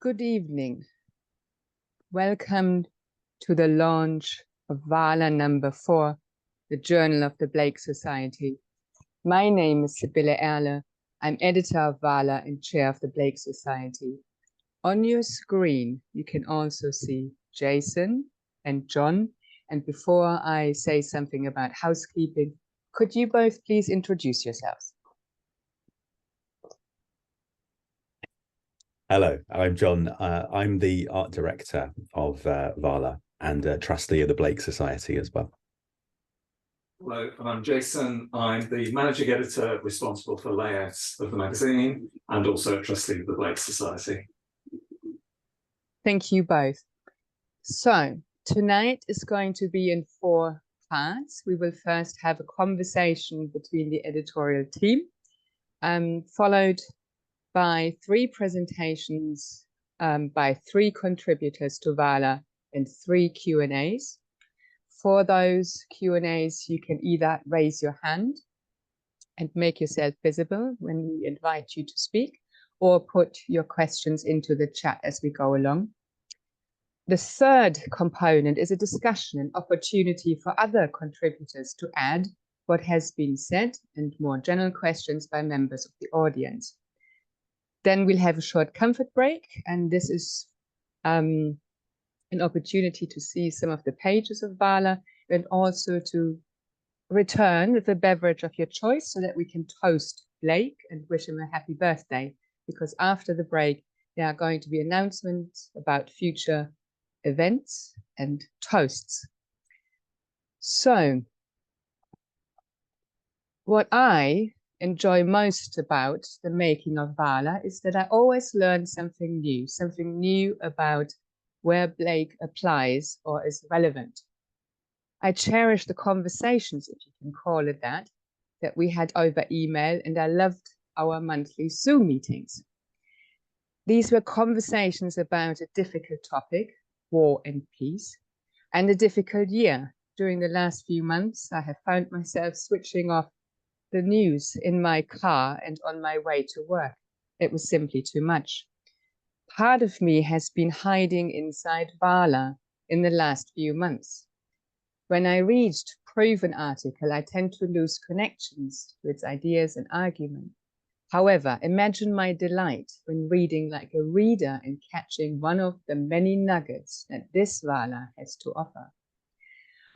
Good evening. Welcome to the launch of Vala number 4, the Journal of the Blake Society. My name is Sibylle. I'm editor of Vala and chair of the Blake Society. On your screen, you can also see Jason and John. And before I say something about housekeeping, could you both please introduce yourselves? Hello, I'm John. I'm the art director of Vala and a trustee of the Blake Society as well. Hello, I'm Jason. I'm the managing editor responsible for layouts of the magazine and also a trustee of the Blake Society. Thank you both. So tonight is going to be in 4 parts. We will first have a conversation between the editorial team, followed by 3 presentations by 3 contributors to Vala and 3 Q&As. For those Q&As, you can either raise your hand and make yourself visible when we invite you to speak, or put your questions into the chat as we go along. The third component is a discussion, an opportunity for other contributors to add what has been said and more general questions by members of the audience. Then we'll have a short comfort break, and this is an opportunity to see some of the pages of Vala and also to return with a beverage of your choice so that we can toast Blake and wish him a happy birthday, because after the break, there are going to be announcements about future events and toasts. So, what I enjoy most about the making of Vala is that I always learn something new about where Blake applies or is relevant. I cherish the conversations, if you can call it that we had over email, and I loved our monthly Zoom meetings. These were conversations about a difficult topic, war and peace, and a difficult year. During the last few months, I have found myself switching off the news in my car and on my way to work. It was simply too much. Part of me has been hiding inside Vala in the last few months. When I read a proven article, I tend to lose connections to its ideas and argument. However, imagine my delight when reading like a reader and catching one of the many nuggets that this Vala has to offer.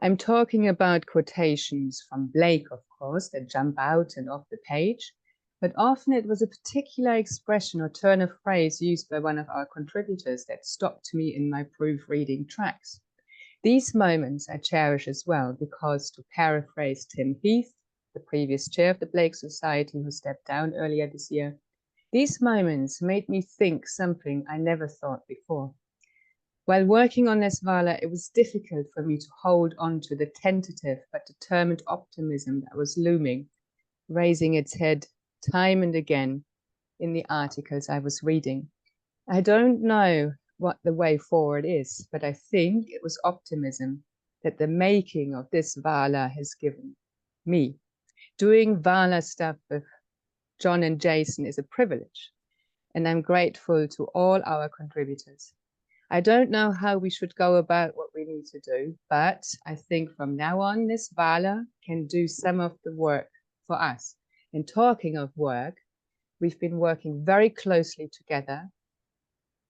I'm talking about quotations from Blake, of course, that jump out and off the page, but often it was a particular expression or turn of phrase used by one of our contributors that stopped me in my proofreading tracks. These moments I cherish as well because, to paraphrase Tim Heath, the previous chair of the Blake Society who stepped down earlier this year, these moments made me think something I never thought before. While working on this Vala, it was difficult for me to hold on to the tentative but determined optimism that was looming, raising its head time and again in the articles I was reading. I don't know what the way forward is, but I think it was optimism that the making of this Vala has given me. Doing Vala stuff with John and Jason is a privilege, and I'm grateful to all our contributors. I don't know how we should go about what we need to do, but I think from now on, this Vala can do some of the work for us. And talking of work, we've been working very closely together,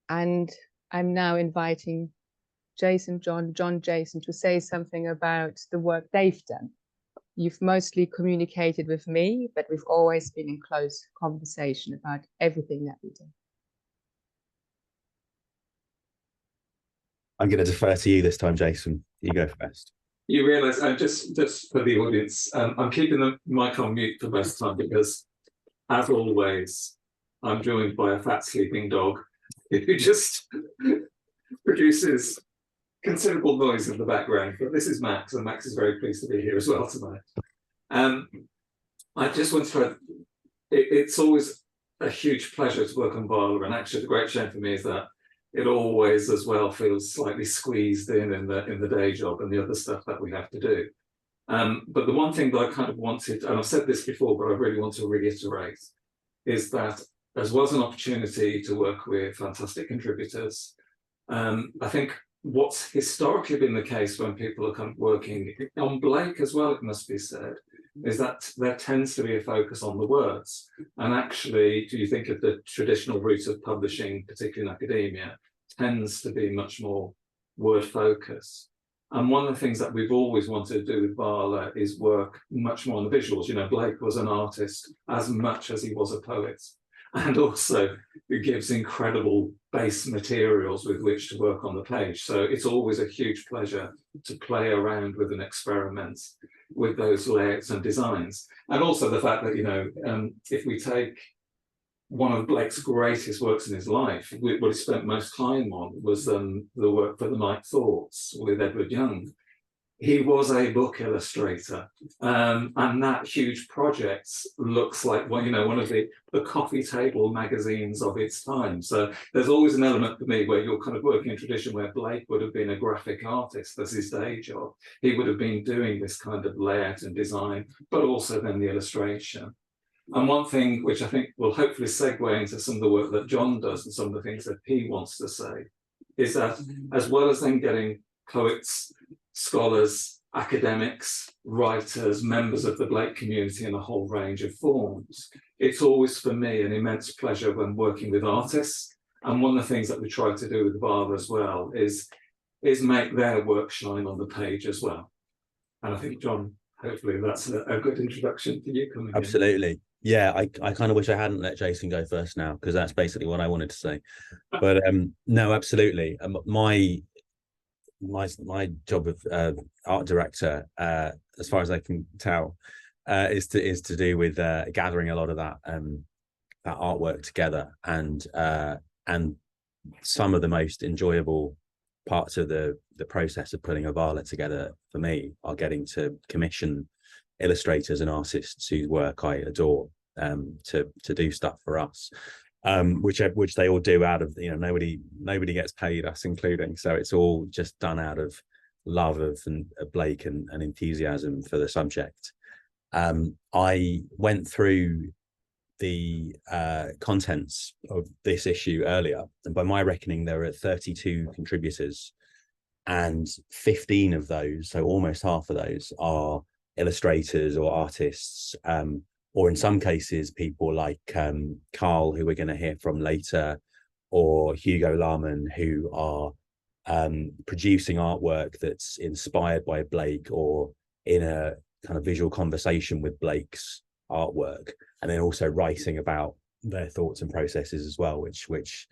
and I'm now inviting Jason, John, Jason to say something about the work they've done. You've mostly communicated with me, but we've always been in close conversation about everything that we do. I'm going to defer to you this time, Jason. You go first. You realise, just for the audience, I'm keeping the mic on mute for most of the time because, as always, I'm joined by a fat sleeping dog who just produces considerable noise in the background. But this is Max, and Max is very pleased to be here as well tonight. I just want to it's always a huge pleasure to work on Vala, and actually the great shame for me is that it always as well feels slightly squeezed in the day job and the other stuff that we have to do. But the one thing that I kind of wanted, and I've said this before, but I really want to reiterate, is that as well as an opportunity to work with fantastic contributors. I think what's historically been the case when people are kind of working on Blake as well, it must be said, is that there tends to be a focus on the words. And actually, do you think of the traditional route of publishing, particularly in academia, tends to be much more word focus. And one of the things that we've always wanted to do with Vala is work much more on the visuals. You know, Blake was an artist as much as he was a poet. And also it gives incredible base materials with which to work on the page. So it's always a huge pleasure to play around with and experiment with those layouts and designs. And also the fact that, you know, if we take one of Blake's greatest works in his life, what he spent most time on was the work for The Night Thoughts with Edward Young. He was a book illustrator, and that huge project looks like, well, you know, one of the coffee table magazines of its time. So there's always an element for me where you're kind of working in a tradition where Blake would have been a graphic artist. That's his day job. He would have been doing this kind of layout and design, but also then the illustration. And one thing which I think will hopefully segue into some of the work that John does and some of the things that he wants to say is that as well as then getting poets, scholars, academics, writers, members of the Blake community in a whole range of forms, it's always for me an immense pleasure when working with artists. And one of the things that we try to do with Vala as well is make their work shine on the page as well. And I think, John, hopefully that's a good introduction for you coming in. Absolutely. Yeah, I kind of wish I hadn't let Jason go first now, because that's basically what I wanted to say. But no, absolutely. My job of art director, as far as I can tell, is to do with gathering a lot of that artwork together, and some of the most enjoyable parts of the process of putting a Vala together for me are getting to commission illustrators and artists whose work I adore to do stuff for us, which they all do out of, you know, nobody gets paid, us including, so it's all just done out of love of Blake and enthusiasm for the subject. I went through the contents of this issue earlier, and by my reckoning there are 32 contributors, and 15 of those, so almost half of those, are illustrators or artists, or in some cases people like Carl, who we're going to hear from later, or Hugo Lahmann, who are producing artwork that's inspired by Blake or in a kind of visual conversation with Blake's artwork, and then also writing about their thoughts and processes as well, which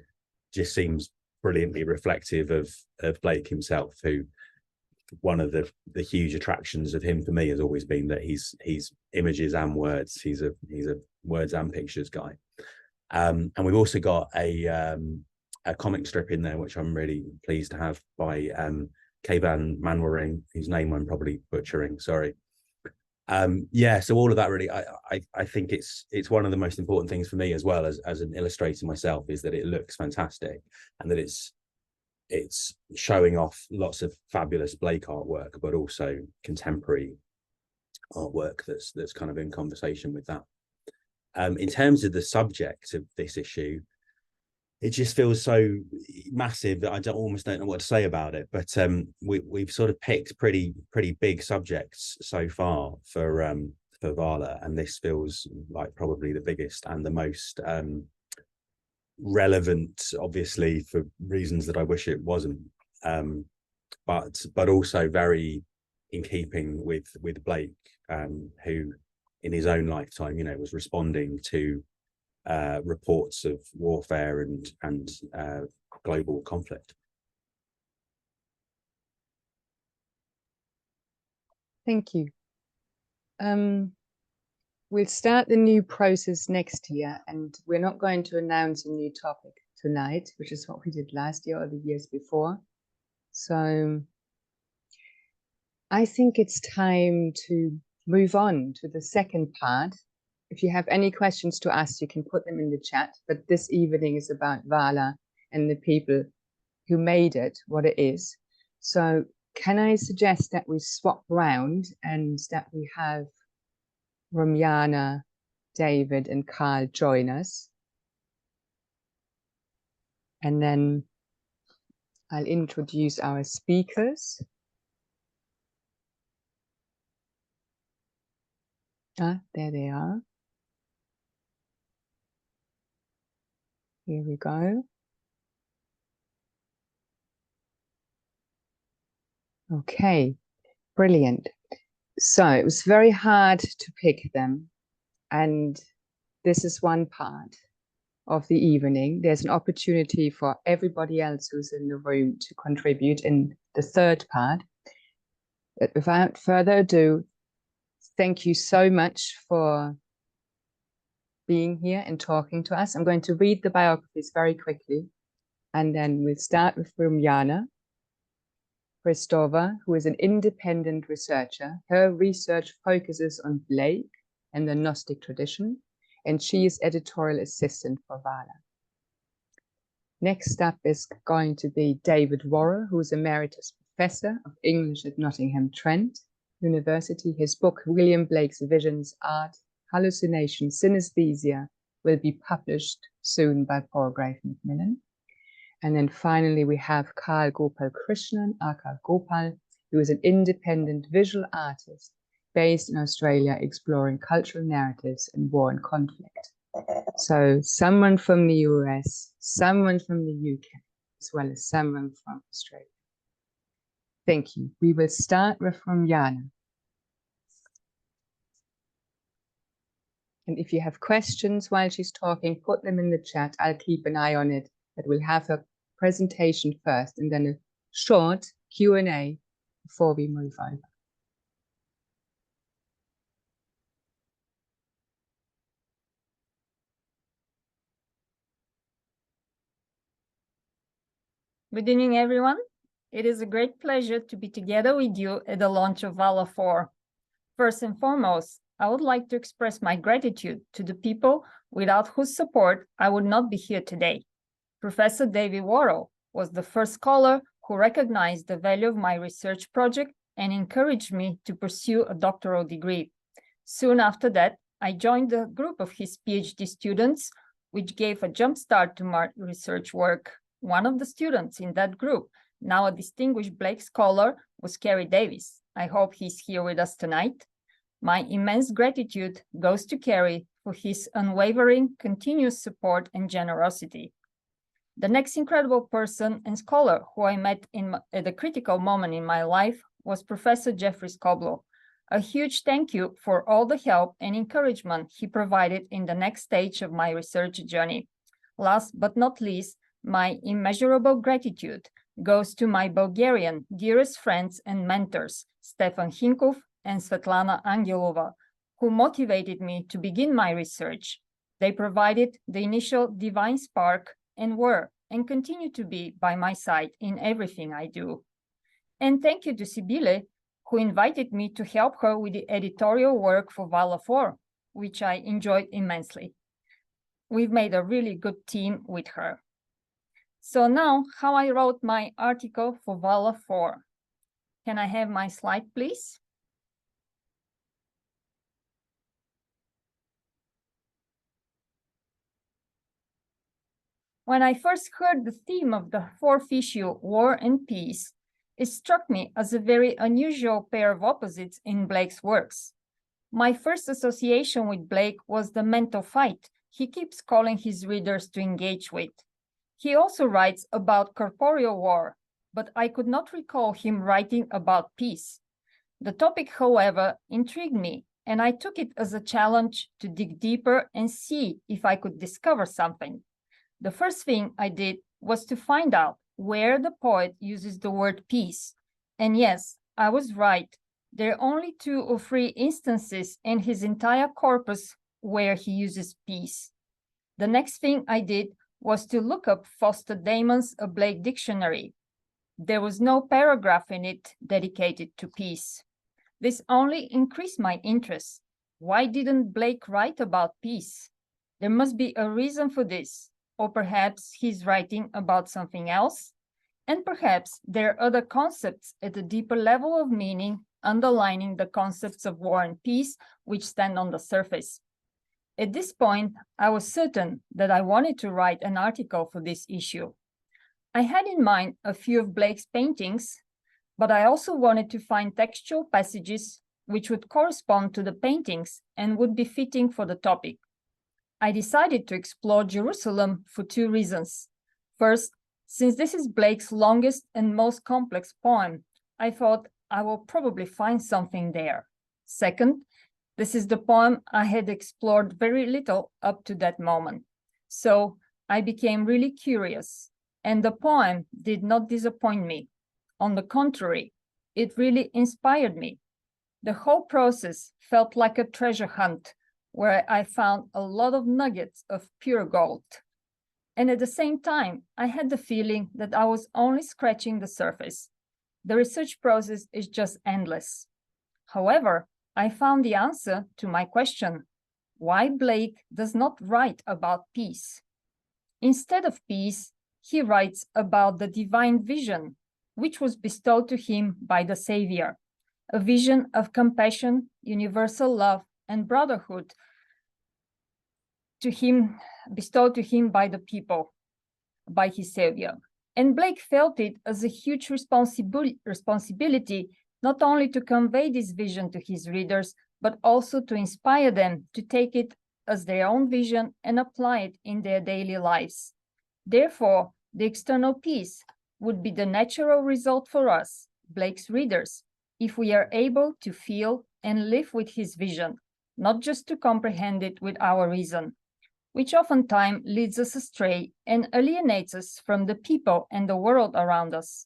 just seems brilliantly reflective of Blake himself, who one of the huge attractions of him for me has always been that he's images and words. He's a words and pictures guy. And we've also got a comic strip in there, which I'm really pleased to have, by Kayvan Manwaring, whose name I'm probably butchering, sorry. Yeah, so all of that really, I think it's one of the most important things for me as well as an illustrator myself, is that it looks fantastic, and that it's showing off lots of fabulous Blake artwork, but also contemporary artwork that's kind of in conversation with that. In terms of the subject of this issue, it just feels so massive that I almost don't know what to say about it. But we've sort of picked pretty big subjects so far for Vala, and this feels like probably the biggest and the most relevant, obviously for reasons that I wish it wasn't, but also very in keeping with Blake, who in his own lifetime, you know, was responding to reports of warfare and global conflict. Thank you. We'll start the new process next year, and we're not going to announce a new topic tonight, which is what we did last year or the years before. So I think it's time to move on to the second part. If you have any questions to ask, you can put them in the chat, but this evening is about Vala and the people who made it what it is. So can I suggest that we swap round and that we have Rumyana, David and Carl join us, And then I'll introduce our speakers. Ah, there they are. Here we go. Okay, brilliant. So it was very hard to pick them. And this is one part of the evening. There's an opportunity for everybody else who's in the room to contribute in the third part. But without further ado, thank you so much for being here and talking to us. I'm going to read the biographies very quickly, and then we'll start with Rumyana Hristova, who is an independent researcher. Her research focuses on Blake and the Gnostic tradition, and she is editorial assistant for Vala. Next up is going to be David Worrall, who is emeritus professor of English at Nottingham Trent University. His book, William Blake's Visions, Art, Hallucination, Synesthesia, will be published soon by Palgrave Macmillan. And then finally, we have Karl Gopalkrishnan, aka Gopal, who is an independent visual artist based in Australia, exploring cultural narratives and war and conflict. So someone from the US, someone from the UK, as well as someone from Australia. Thank you. We will start with Rumyana. And if you have questions while she's talking, put them in the chat. I'll keep an eye on it, but we'll have her presentation first and then a short Q&A before we move over. Good evening, everyone. It is a great pleasure to be together with you at the launch of Vala 4. First and foremost, I would like to express my gratitude to the people without whose support I would not be here today. Professor David Worrall was the first scholar who recognized the value of my research project and encouraged me to pursue a doctoral degree. Soon after that, I joined a group of his PhD students, which gave a jump start to my research work. One of the students in that group, now a distinguished Blake scholar, was Kerry Davis. I hope he's here with us tonight. My immense gratitude goes to Kerry for his unwavering, continuous support and generosity. The next incredible person and scholar who I met at a critical moment in my life was Professor Jeffrey Skoblo. A huge thank you for all the help and encouragement he provided in the next stage of my research journey. Last but not least, my immeasurable gratitude goes to my Bulgarian dearest friends and mentors, Stefan Hinkov and Svetlana Angelova, who motivated me to begin my research. They provided the initial divine spark and were and continue to be by my side in everything I do. And thank you to Sibylle, who invited me to help her with the editorial work for Vala 4, which I enjoyed immensely. We've made a really good team with her. So now, how I wrote my article for Vala 4. Can I have my slide, please? When I first heard the theme of the fourth issue, War and Peace, it struck me as a very unusual pair of opposites in Blake's works. My first association with Blake was the mental fight he keeps calling his readers to engage with. He also writes about corporeal war, but I could not recall him writing about peace. The topic, however, intrigued me, and I took it as a challenge to dig deeper and see if I could discover something. The first thing I did was to find out where the poet uses the word peace. And yes, I was right. There are only 2 or 3 instances in his entire corpus where he uses peace. The next thing I did was to look up Foster Damon's A Blake Dictionary. There was no paragraph in it dedicated to peace. This only increased my interest. Why didn't Blake write about peace? There must be a reason for this. Or perhaps he's writing about something else, and perhaps there are other concepts at a deeper level of meaning underlining the concepts of war and peace which stand on the surface. At this point, I was certain that I wanted to write an article for this issue. I had in mind a few of Blake's paintings, but I also wanted to find textual passages which would correspond to the paintings and would be fitting for the topic. I decided to explore Jerusalem for two reasons. First, since this is Blake's longest and most complex poem, I thought I will probably find something there. Second, this is the poem I had explored very little up to that moment. So I became really curious, and the poem did not disappoint me. On the contrary, it really inspired me. The whole process felt like a treasure hunt where I found a lot of nuggets of pure gold. And at the same time, I had the feeling that I was only scratching the surface. The research process is just endless. However, I found the answer to my question, why Blake does not write about peace. Instead of peace, he writes about the divine vision, which was bestowed to him by the Savior, a vision of compassion, universal love, and brotherhood bestowed to him by the people, by his Savior. And Blake felt it as a huge responsibility, not only to convey this vision to his readers, but also to inspire them to take it as their own vision and apply it in their daily lives. Therefore, the external peace would be the natural result for us, Blake's readers, if we are able to feel and live with his vision, not just to comprehend it with our reason, which oftentimes leads us astray and alienates us from the people and the world around us.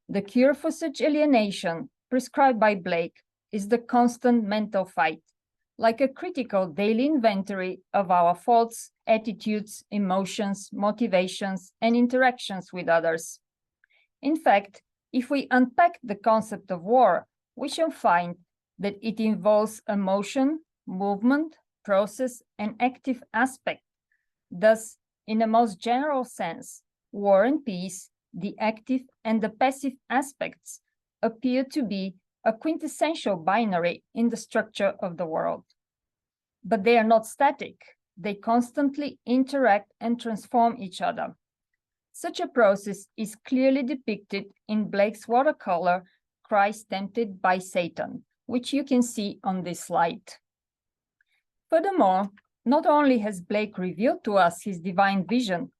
The cure for such alienation, prescribed by Blake, is the constant mental fight, like a critical daily inventory of our thoughts, attitudes, emotions, motivations, and interactions with others. In fact, if we unpack the concept of war, we shall find that it involves emotion, movement, process, and active aspect. Thus, in the most general sense, war and peace, the active and the passive aspects, appear to be a quintessential binary in the structure of the world. But they are not static. They constantly interact and transform each other. Such a process is clearly depicted in Blake's watercolor, Christ Tempted by Satan, which you can see on this slide. Furthermore, not only has Blake revealed to us his divine vision,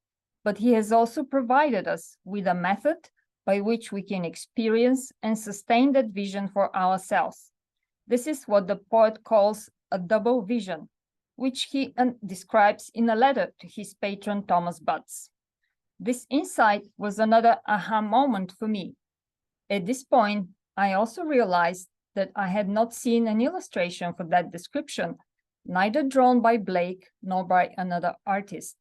but he has also provided us with a method by which we can experience and sustain that vision for ourselves. This is what the poet calls a double vision, which he describes in a letter to his patron Thomas Butts. This insight was another aha moment for me. At this point, I also realized that I had not seen an illustration for that description, neither drawn by Blake nor by another artist.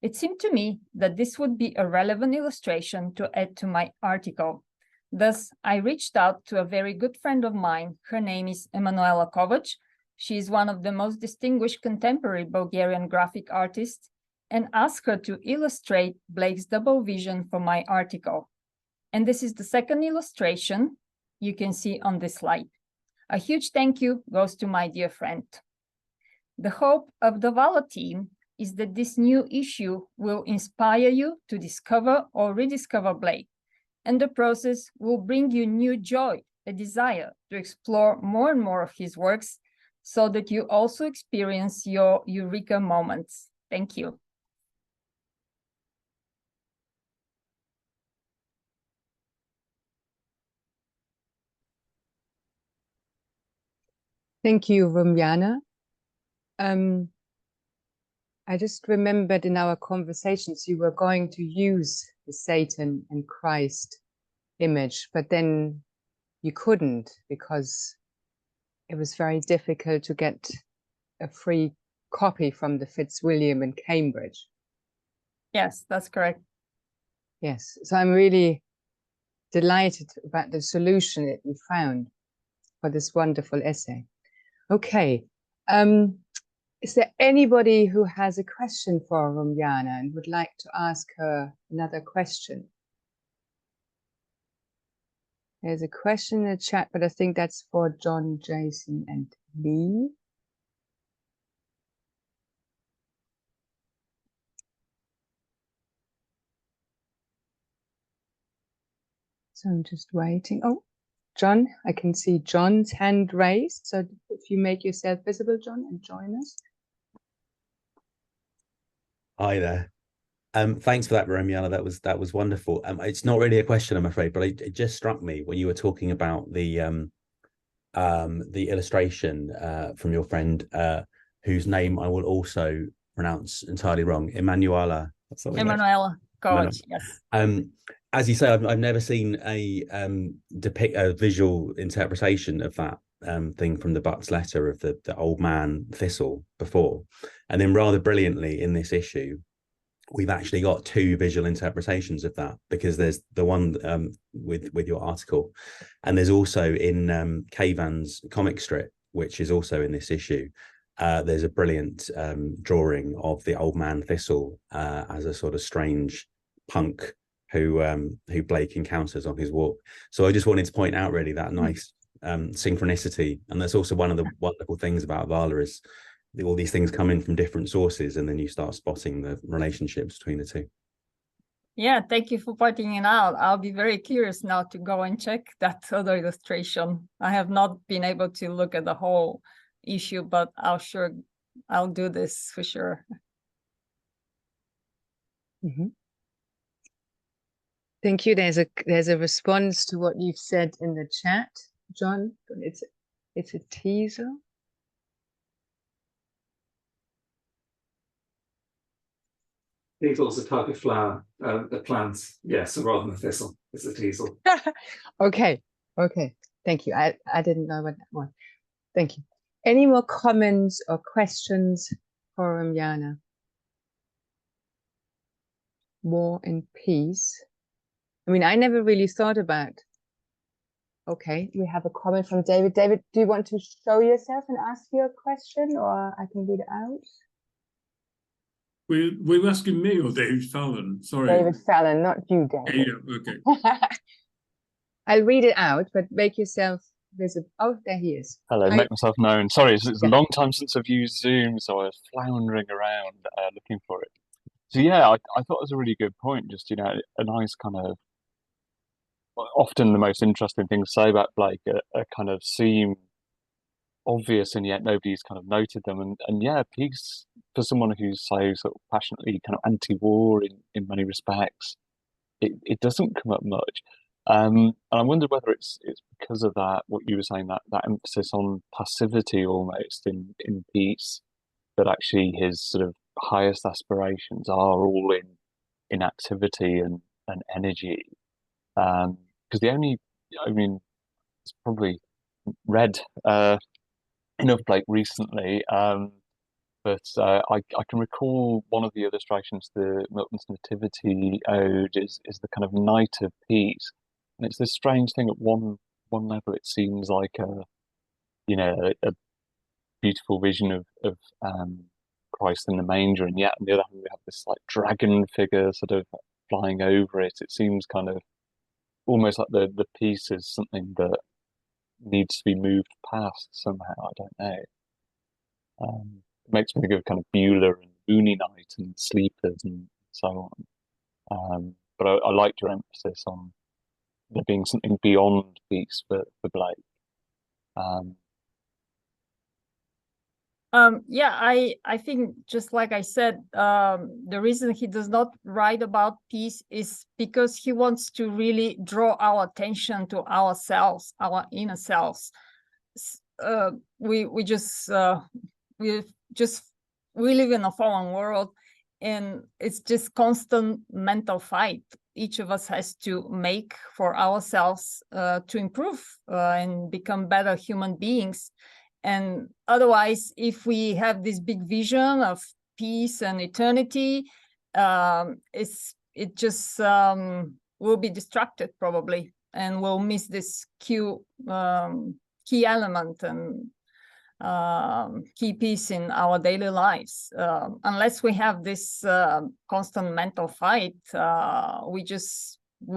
It seemed to me that this would be a relevant illustration to add to my article. Thus, I reached out to a very good friend of mine. Her name is Emanuela Kovac. She is one of the most distinguished contemporary Bulgarian graphic artists, and asked her to illustrate Blake's double vision for my article. And this is the second illustration you can see on this slide. A huge thank you goes to my dear friend. The hope of the Vala team is that this new issue will inspire you to discover or rediscover Blake, and the process will bring you new joy, a desire to explore more and more of his works, so that you also experience your eureka moments. Thank you. Thank you, Rumyana. I just remembered in our conversations you were going to use the Satan and Christ image, but then you couldn't because it was very difficult to get a free copy from the Fitzwilliam in Cambridge. Yes, that's correct. Yes, so I'm really delighted about the solution that you found for this wonderful essay. Okay. Is there anybody who has a question for Rumyana and would like to ask her another question? There's a question in the chat, but I think that's for John, Jason, and Lee. So I'm just waiting. Oh, John, I can see John's hand raised. So if you make yourself visible, John, and join us. Hi there. Thanks for that, Rumyana. That was wonderful. It's not really a question, I'm afraid, but it just struck me when you were talking about the illustration from your friend, whose name I will also pronounce entirely wrong, Emanuela. Emanuela, correct, yes. As you say, I've never seen a visual interpretation of that thing from the Buck's letter of the old man thistle before, and then rather brilliantly in this issue, we've actually got two visual interpretations of that, because there's the one with your article, and there's also in Kayvan's comic strip, which is also in this issue. There's a brilliant drawing of the old man thistle as a sort of strange punk who Blake encounters on his walk. So I just wanted to point out really that nice synchronicity, and that's also one of the wonderful things about Vala is all these things come in from different sources, and then you start spotting the relationships between the two. Yeah, thank you for pointing it out. I'll be very curious now to go and check that other illustration. I have not been able to look at the whole issue, but I'll do this for sure. Mm-hmm. Thank you. There's a response to what you've said in the chat, John. It's a teaser. Teasel's a type of flower, a plant, yes, rather than a thistle. It's a teasel. Okay. Thank you. I didn't know what that was. Thank you. Any more comments or questions for Rumyana? War and peace. I mean, I never really thought about. Okay, we have a comment from David. David, do you want to show yourself and ask your question, or I can read it out? Were you asking me or David Fallon? Sorry. David Fallon, not you, David. Yeah, okay. I'll read it out, but make yourself visible. Oh, there he is. Hello, make myself known. Sorry, it's a long time since I've used Zoom, so I was floundering around looking for it. So yeah, I thought it was a really good point. Just, you know, a nice kind of, often the most interesting things to say about Blake are kind of seem obvious, and yet nobody's kind of noted them. And yeah, peace for someone who's so sort of passionately kind of anti-war in many respects, it doesn't come up much. And I wonder whether it's because of that, what you were saying, that emphasis on passivity almost in peace, that actually his sort of highest aspirations are all in activity and energy. Because it's probably read enough Blake recently, but I can recall one of the illustrations, the Milton's Nativity Ode is the kind of Night of Peace, and it's this strange thing. At one level, it seems like a beautiful vision of Christ in the manger, and yet on the other hand, we have this like dragon figure sort of flying over it. It seems kind of almost like the piece is something that needs to be moved past somehow. I don't know. It makes me think of kind of Beulah and Moony Night and Sleepers and so on. But I liked your emphasis on there being something beyond peace for Blake. Yeah, I think, just like I said, the reason he does not write about peace is because he wants to really draw our attention to ourselves, our inner selves. We live in a fallen world, and it's just constant mental fight each of us has to make for ourselves to improve and become better human beings. And otherwise, if we have this big vision of peace and eternity, it just will be distracted probably, and we'll miss this key element and key piece in our daily lives. Unless we have this constant mental fight, we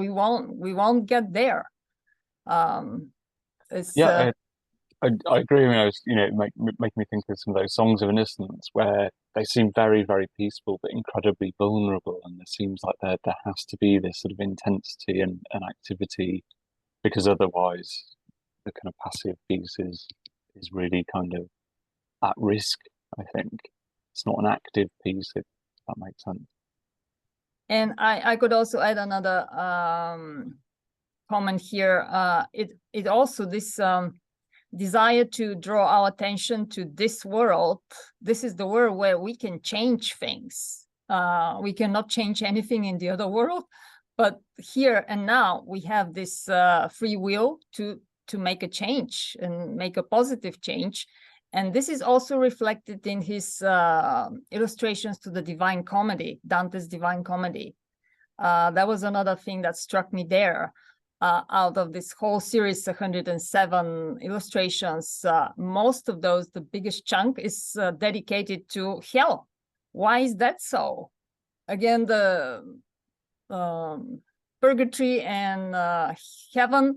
won't get there. I agree. I was, it make me think of some of those songs of innocence where they seem very, very peaceful but incredibly vulnerable, and it seems like there has to be this sort of intensity and activity because otherwise the kind of passive piece is really kind of at risk, I think. It's not an active piece, if that makes sense. And I could also add another comment here. It also, this desire to draw our attention to this world. This is the world where we can change things. We cannot change anything in the other world, but here and now we have this free will to make a change and make a positive change. And this is also reflected in his illustrations to the Divine Comedy, Dante's Divine Comedy. That was another thing that struck me there. Out of this whole series, 107 illustrations, most of those, the biggest chunk, is dedicated to hell. Why is that so? Again, the purgatory and heaven,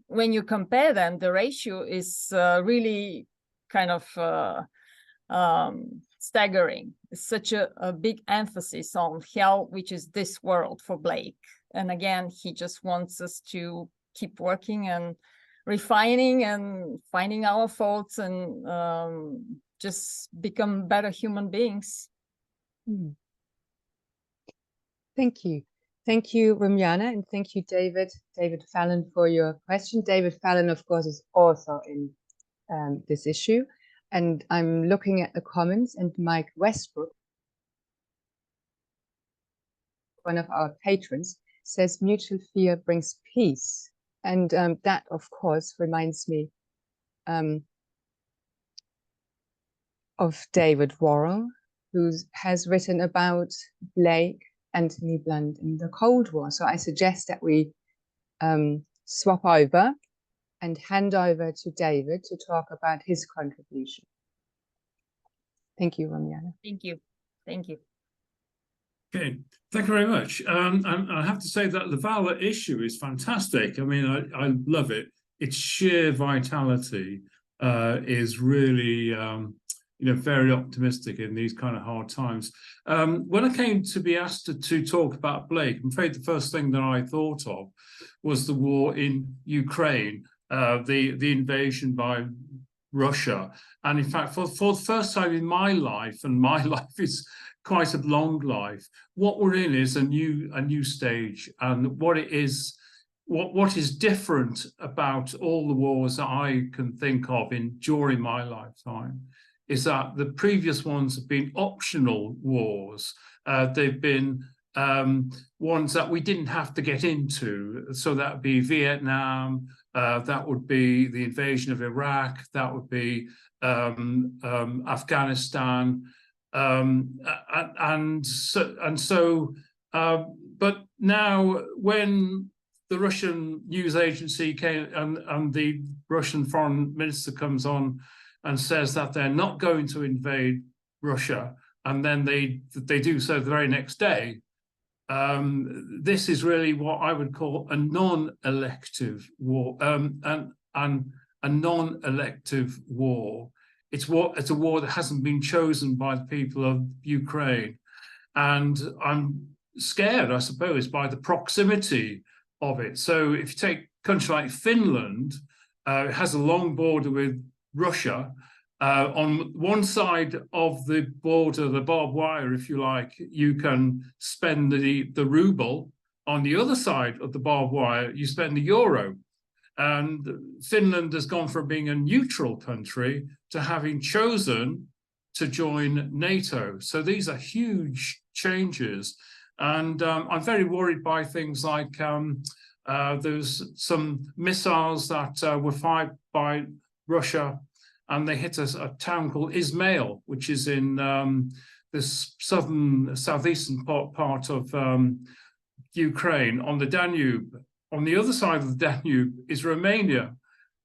when you compare them, the ratio is really kind of staggering. It's such a big emphasis on hell, which is this world for Blake. And again, he just wants us to keep working and refining and finding our faults and just become better human beings. Thank you. Thank you, Rumyana, and thank you, David Fallon, for your question. David Fallon, of course, is also in this issue. And I'm looking at the comments, and Mike Westbrook, one of our patrons, says mutual fear brings peace. And that, of course, reminds me of David Worrall, who has written about Blake, Anthony Blunt in the Cold War. So I suggest that we swap over and hand over to David to talk about his contribution. Thank you, Rumyana. Thank you. Thank you. Okay, thank you very much. And I have to say that the Vala issue is fantastic. I mean, I love it. Its sheer vitality is really, very optimistic in these kind of hard times. When I came to be asked to talk about Blake, I'm afraid the first thing that I thought of was the war in Ukraine, the invasion by Russia. And in fact, for the first time in my life, and my life is quite a long life, what we're in is a new stage. And what it is, what is different about all the wars that I can think of during my lifetime is that the previous ones have been optional wars. They've been ones that we didn't have to get into. So that would be Vietnam, that would be the invasion of Iraq, that would be Afghanistan, but now when the Russian news agency came and the Russian foreign minister comes on and says that they're not going to invade Russia, and then they do so the very next day, this is really what I would call a non-elective war, and a non-elective war. It's a war that hasn't been chosen by the people of Ukraine. And I'm scared, I suppose, by the proximity of it. So if you take a country like Finland, it has a long border with Russia. On one side of the border, the barbed wire, if you like, you can spend the ruble. On the other side of the barbed wire, you spend the euro. And Finland has gone from being a neutral country to having chosen to join NATO. So these are huge changes. And I'm very worried by things like there's some missiles that were fired by Russia, and they hit a town called Ismail, which is in this southeastern part of Ukraine on the Danube. On the other side of the Danube is Romania,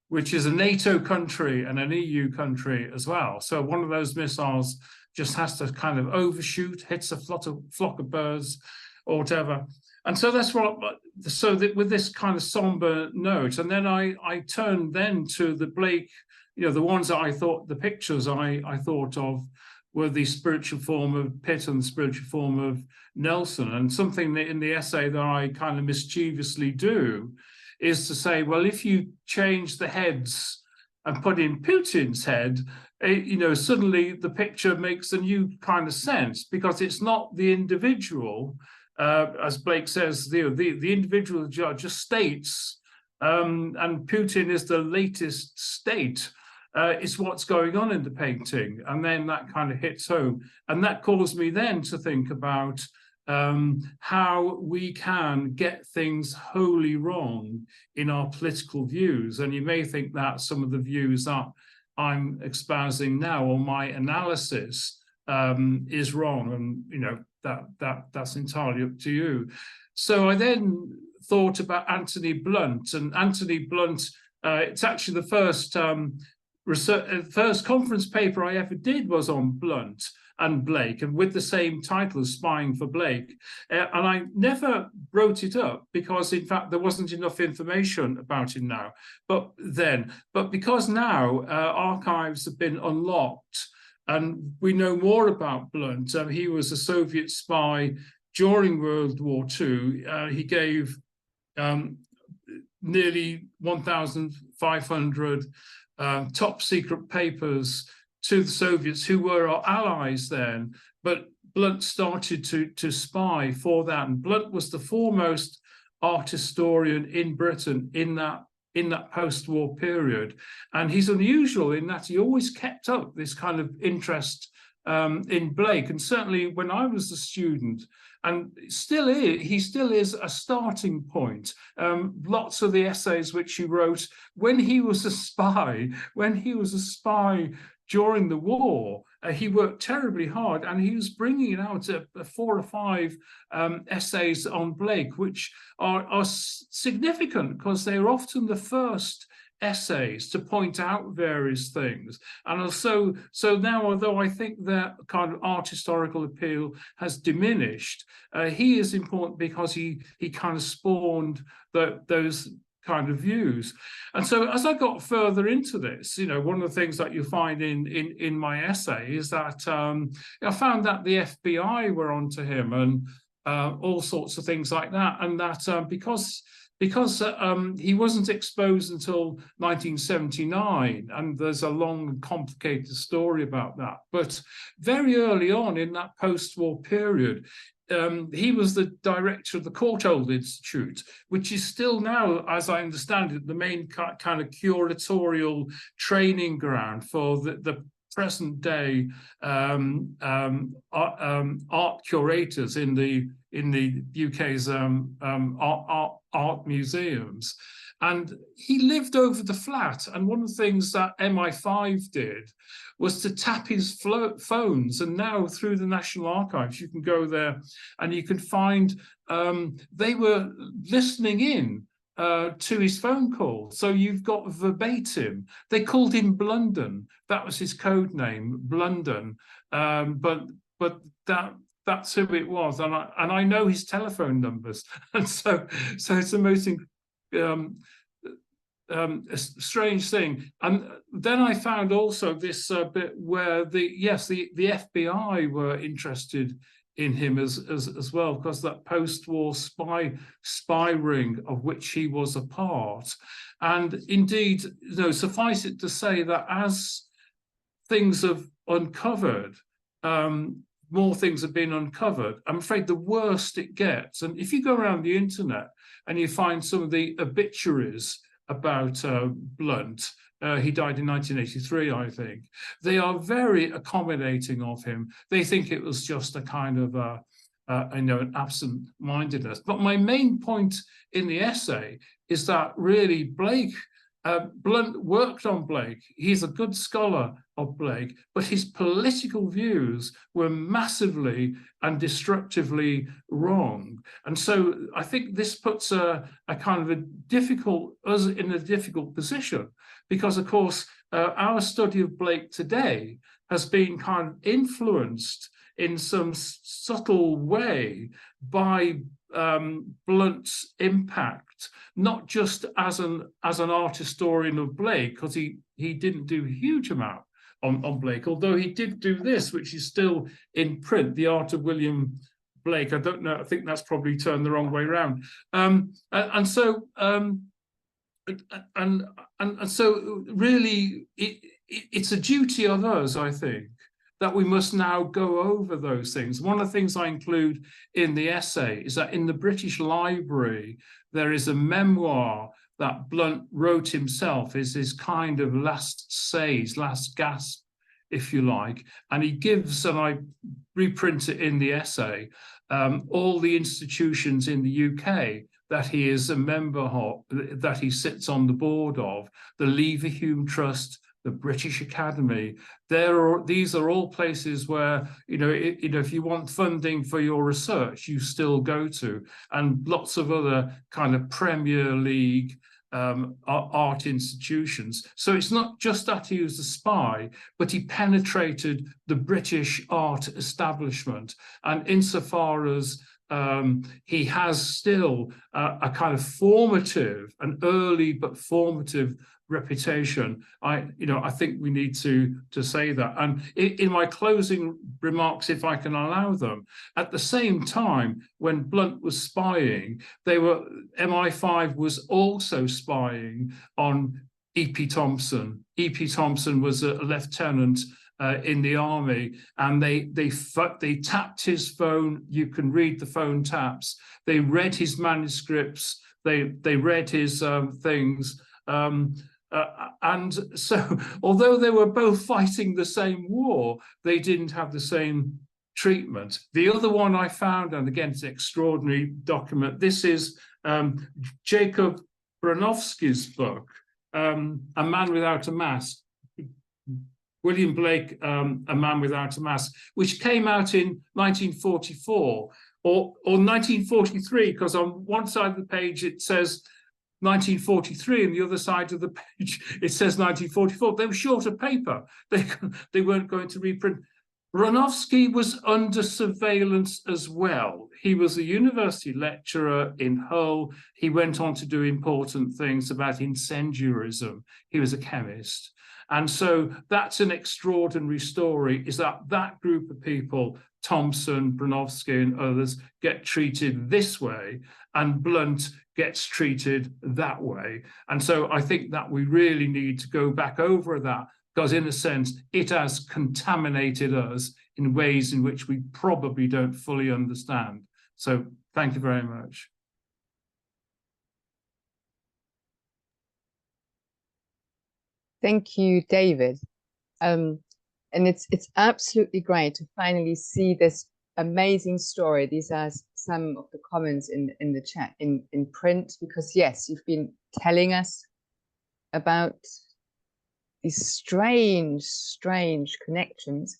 which is a NATO country and an EU country as well. So one of those missiles just has to kind of overshoot, hits a flock of birds or whatever. And so that's with this kind of somber note. And then I turned then to the Blake, the ones that I thought, the pictures I thought of were the spiritual form of Pitt and the spiritual form of Nelson. And something that in the essay that I kind of mischievously do is to say, well, if you change the heads and put in Putin's head, you know, suddenly the picture makes a new kind of sense, because it's not the individual, as Blake says, the individual just states, and Putin is the latest state. It's what's going on in the painting, and then that kind of hits home, and that caused me then to think about how we can get things wholly wrong in our political views. And you may think that some of the views that I'm espousing now, or my analysis, is wrong, and you know that's entirely up to you. So I then thought about Anthony Blunt, and Anthony Blunt, it's actually the first conference paper I ever did was on Blunt and Blake, and with the same title, Spying for Blake. And I never wrote it up because, in fact, there wasn't enough information about him now. But because now archives have been unlocked and we know more about Blunt, he was a Soviet spy during World War II. He gave nearly 1,500 top secret papers to the Soviets, who were our allies then, but Blunt started to spy for that. And Blunt was the foremost art historian in Britain in that post-war period. And he's unusual in that he always kept up this kind of interest in Blake. And certainly when I was a student, and he still is a starting point. Lots of the essays which he wrote when he was a spy during the war, he worked terribly hard, and he was bringing out 4 or 5 essays on Blake, which are significant because they're often the first essays to point out various things. And also, so now, although I think that kind of art historical appeal has diminished, he is important because he kind of spawned those kind of views. And so as I got further into this, you know, one of the things that you find in my essay is that I found that the FBI were onto him, and all sorts of things like that, and that because he wasn't exposed until 1979, and there's a long and complicated story about that. But very early on in that post-war period, he was the director of the Courtauld Institute, which is still now, as I understand it, the main kind of curatorial training ground for the present day art curators in the UK's art museums. And he lived over the flat. And one of the things that MI5 did was to tap his phones. And now through the National Archives, you can go there and you can find they were listening in to his phone call. So you've got verbatim. They called him Blunden. That was his code name, Blunden. But that's who it was. And I know his telephone numbers. And so it's the most a strange thing. And then I found also this bit where the FBI were interested in him as well, because that post-war spy ring of which he was a part. And indeed, you know, suffice it to say that as things have uncovered, more things have been uncovered. I'm afraid the worse it gets. And if you go around the internet and you find some of the obituaries about Blunt, he died in 1983, I think. They are very accommodating of him. They think it was just a kind of an absent-mindedness. But my main point in the essay is that really Blunt worked on Blake. He's a good scholar of Blake, but his political views were massively and destructively wrong. And so I think this puts us in a difficult position, because of course our study of Blake today has been kind of influenced in some subtle way by Blunt's impact, not just as an art historian of Blake, because he didn't do a huge amount on Blake, although he did do this, which is still in print, The Art of William Blake. I don't know, I think that's probably turned the wrong way around. And so and so really it's a duty of us, I think, that we must now go over those things. One of the things I include in the essay is that in the British Library, there is a memoir that Blunt wrote himself, is his kind of last say, his last gasp, if you like. And he gives, and I reprint it in the essay, all the institutions in the UK that he is a member of, that he sits on the board of, the Leverhulme Trust, the British Academy. These are all places where, if you want funding for your research, you still go to, and lots of other kind of Premier League art institutions. So it's not just that he was a spy, but he penetrated the British art establishment. And insofar as he has still a kind of formative, an early but formative reputation, I think we need to say that. And in my closing remarks, if I can allow them, at the same time when Blunt was spying, MI5 was also spying on E.P. Thompson. E.P. Thompson was a lieutenant in the army, and they tapped his phone. You can read the phone taps. They read his manuscripts. They read his things. And so, although they were both fighting the same war, they didn't have the same treatment. The other one I found, and again, it's an extraordinary document. This is Jacob Bronowski's book, A Man Without a Mask. William Blake, A Man Without a Mask, which came out in 1944 or 1943, because on one side of the page it says 1943, and the other side of the page it says 1944. They were short of paper. They weren't going to reprint. Bronowski was under surveillance as well. He was a university lecturer in Hull. He went on to do important things about incendiarism. He was a chemist. And so that's an extraordinary story, is that group of people, Thompson, Bronowski and others, get treated this way, and Blunt gets treated that way. And so I think that we really need to go back over that, because in a sense, it has contaminated us in ways in which we probably don't fully understand. So thank you very much. Thank you, David. And it's absolutely great to finally see this amazing story. These are some of the comments in the chat in print, because yes, you've been telling us about these strange connections.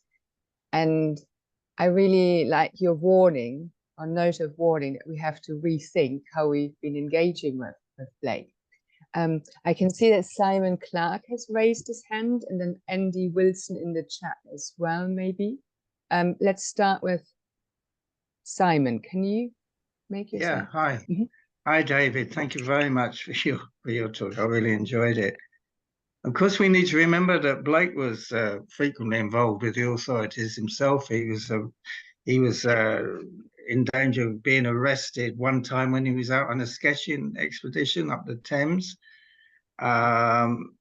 And I really like your warning, or note of warning, that we have to rethink how we've been engaging with Blake. I can see that Simon Clark has raised his hand, and then Andy Wilson in the chat as well, maybe. Let's start with Simon. Can you make yourself? Yeah, hi. Mm-hmm. Hi, David. Thank you very much for your talk. I really enjoyed it. Of course, we need to remember that Blake was frequently involved with the authorities himself. He was in danger of being arrested one time when he was out on a sketching expedition up the Thames. When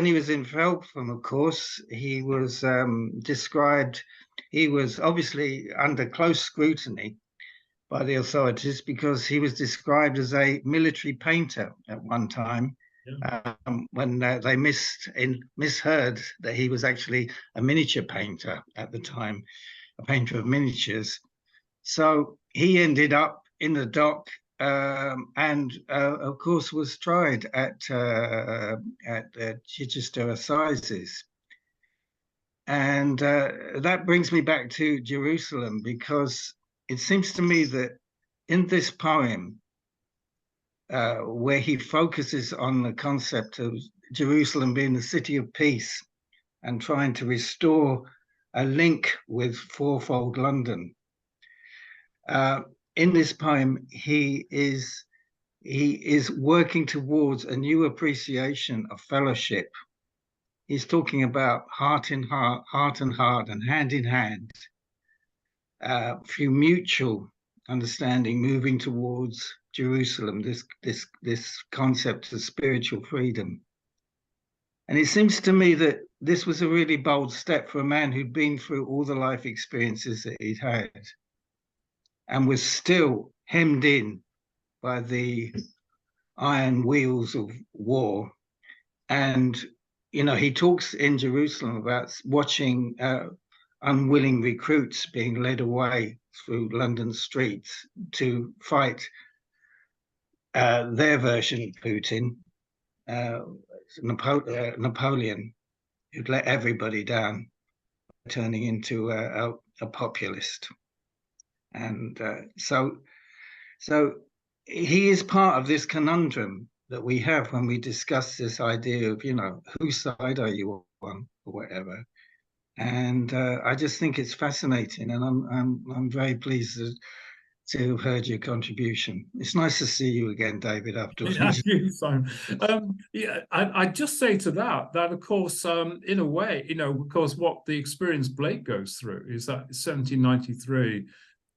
he was in Felpham, of course, he was described, he was obviously under close scrutiny by the authorities, because he was described as a military painter at one time. Yeah. When they misheard that he was actually a miniature painter at the time, a painter of miniatures. So he ended up in the dock, and of course was tried at Chichester Assizes. And that brings me back to Jerusalem, because it seems to me that in this poem, where he focuses on the concept of Jerusalem being the city of peace and trying to restore a link with fourfold London, in this poem, he is working towards a new appreciation of fellowship. He's talking about heart in heart, heart and heart, and hand in hand, through mutual understanding, moving towards Jerusalem, this concept of spiritual freedom. And it seems to me that this was a really bold step for a man who'd been through all the life experiences that he'd had and was still hemmed in by the iron wheels of war. And, you know, he talks in Jerusalem about watching unwilling recruits being led away through London streets to fight their version of Putin, Napoleon, who'd let everybody down, turning into a populist. And so he is part of this conundrum that we have when we discuss this idea of, you know, whose side are you on, or whatever. And I just think it's fascinating, and I'm very pleased to have heard your contribution. It's nice to see you again, David, after Yeah, you, Simon. Yeah, I'd just say to that of course, in a way, you know, of course, what the experience Blake goes through is that 1793,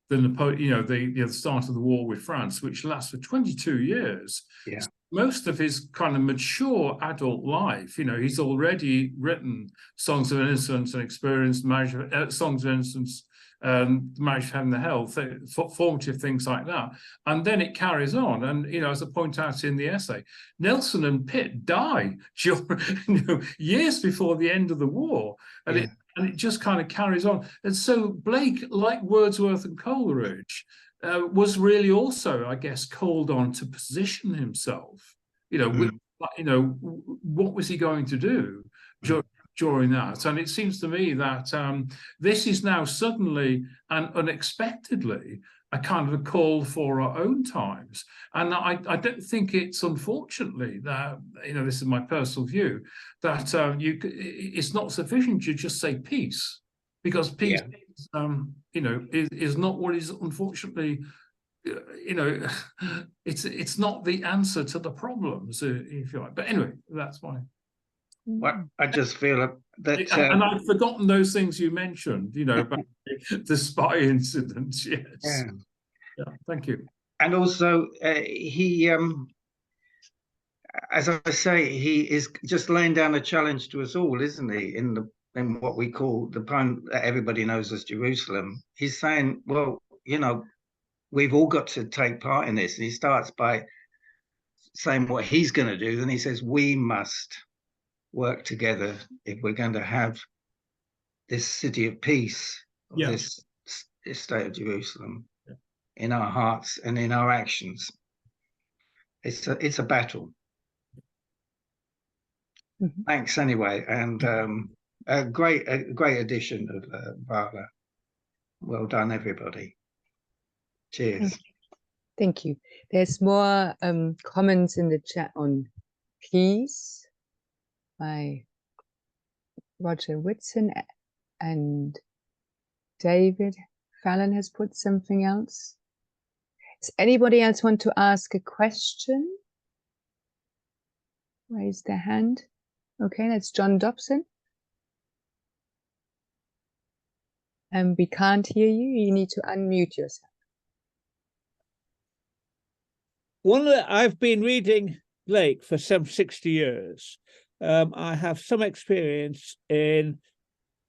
the start of the war with France, which lasts for 22 years. Yeah. Most of his kind of mature adult life, you know, he's already written songs of innocence and experience, songs of innocence, marriage of heaven and hell, formative things like that. And then it carries on. And, you know, as I point out in the essay, Nelson and Pitt die years before the end of the war. And yeah. it just kind of carries on. And so Blake, like Wordsworth and Coleridge, was really also, I guess, called on to position himself. You know, what was he going to do during that? And it seems to me that this is now suddenly and unexpectedly a kind of a call for our own times. And I don't think it's, unfortunately, that, you know, this is my personal view, that it's not sufficient to just say peace, because peace, you know, is not what is, unfortunately, you know, it's not the answer to the problems, if you like. But anyway, that's why. Well, I just feel that, and I've forgotten those things you mentioned, you know, about the spy incident. Yes. Yeah. Thank you. And also, he, as I say, he is just laying down a challenge to us all, isn't he? In what we call the poem that everybody knows as Jerusalem. He's saying, well, you know, we've all got to take part in this. And he starts by saying what he's going to do. Then he says, we must work together if we're going to have this city of peace, this state of Jerusalem, in our hearts and in our actions. It's a battle. Mm-hmm. Thanks anyway, and a great edition of Vala. Well done, everybody. Cheers. Thank you. There's more comments in the chat on peace by Roger Whitson, and David Fallon has put something else. Does anybody else want to ask a question? Raise their hand. Okay, that's John Dobson. And we can't hear you. You need to unmute yourself. I've been reading Blake for some 60 years. I have some experience in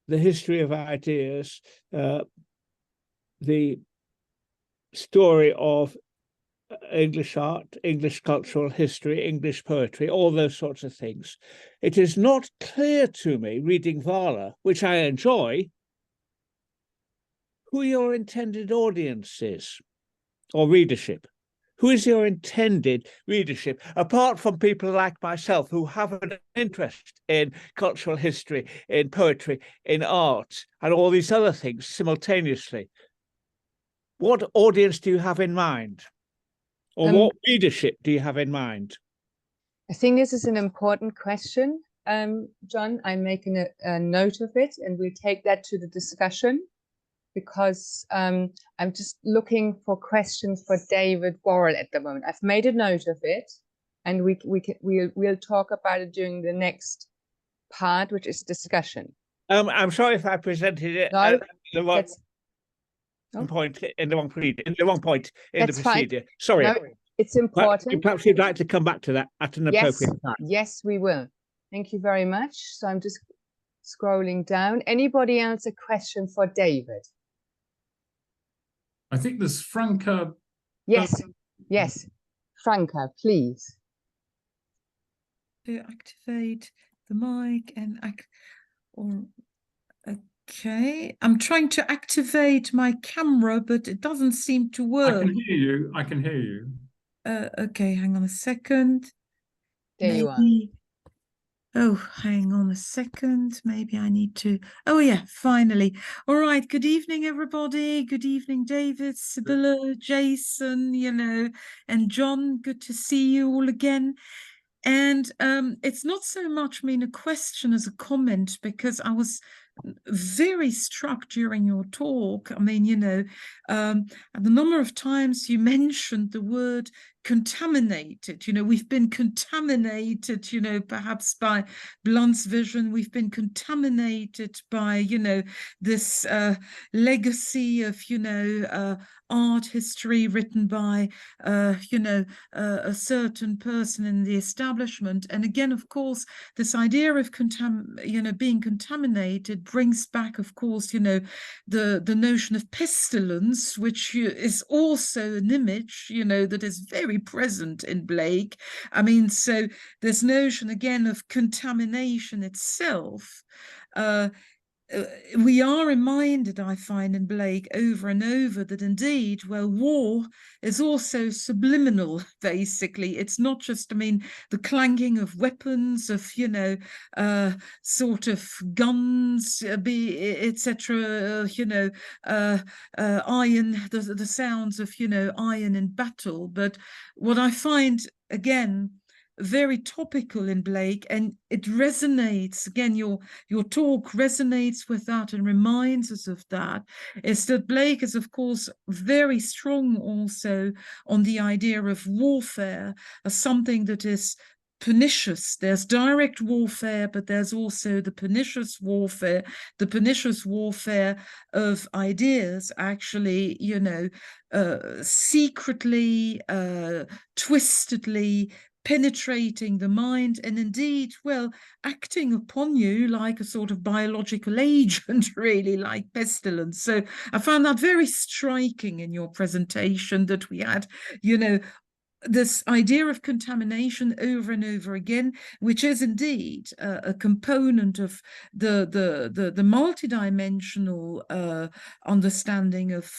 the history of ideas, the story of English art, English cultural history, English poetry, all those sorts of things. It is not clear to me, reading Vala, which I enjoy, who your intended audience is, or readership. Who is your intended readership, apart from people like myself who have an interest in cultural history, in poetry, in art, and all these other things simultaneously? What audience do you have in mind? Or what readership do you have in mind? I think this is an important question, John. I'm making a note of it, and we'll take that to the discussion, because I'm just looking for questions for David Worrall at the moment. I've made a note of it, and we'll talk about it during the next part, which is discussion. I'm sorry if I presented it at the wrong point in the wrong procedure. Sorry. No, it's important. Perhaps you'd like to come back to that at an Yes, appropriate time. yes, we will. Thank you very much. So I'm just scrolling down. Anybody else a question for David? I think there's Franca. Yes, yes. Franca, please. To activate the mic and okay, I'm trying to activate my camera, but it doesn't seem to work. I can hear you. I can hear you. Okay, hang on a second. There you are. Oh, hang on a second. Maybe I need to. Oh, yeah, finally. All right. Good evening, everybody. Good evening, David, Sibylle, Jason, and John. Good to see you all again. And it's not so much, a question as a comment, because I was very struck during your talk. The number of times you mentioned the word contaminated. We've been contaminated, perhaps by Blunt's vision. We've been contaminated by, this legacy of, art history written by, a certain person in the establishment. And again, of course, this idea of being contaminated brings back, of course, the notion of pestilence, which is also an image, that is very present in Blake. So this notion again of contamination itself, we are reminded, I find, in Blake over and over that indeed, war is also subliminal, basically. It's not just, the clanking of weapons, of, sort of guns, etc., iron, the sounds of, iron in battle. But what I find, again, very topical in Blake, and it resonates, again, your talk resonates with that and reminds us of that, is that Blake is, of course, very strong also on the idea of warfare as something that is pernicious. There's direct warfare, but there's also the pernicious warfare of ideas, actually, secretly, twistedly penetrating the mind, and indeed, acting upon you like a sort of biological agent, really, like pestilence. So I found that very striking in your presentation, that we had, this idea of contamination over and over again, which is indeed a component of the multidimensional understanding of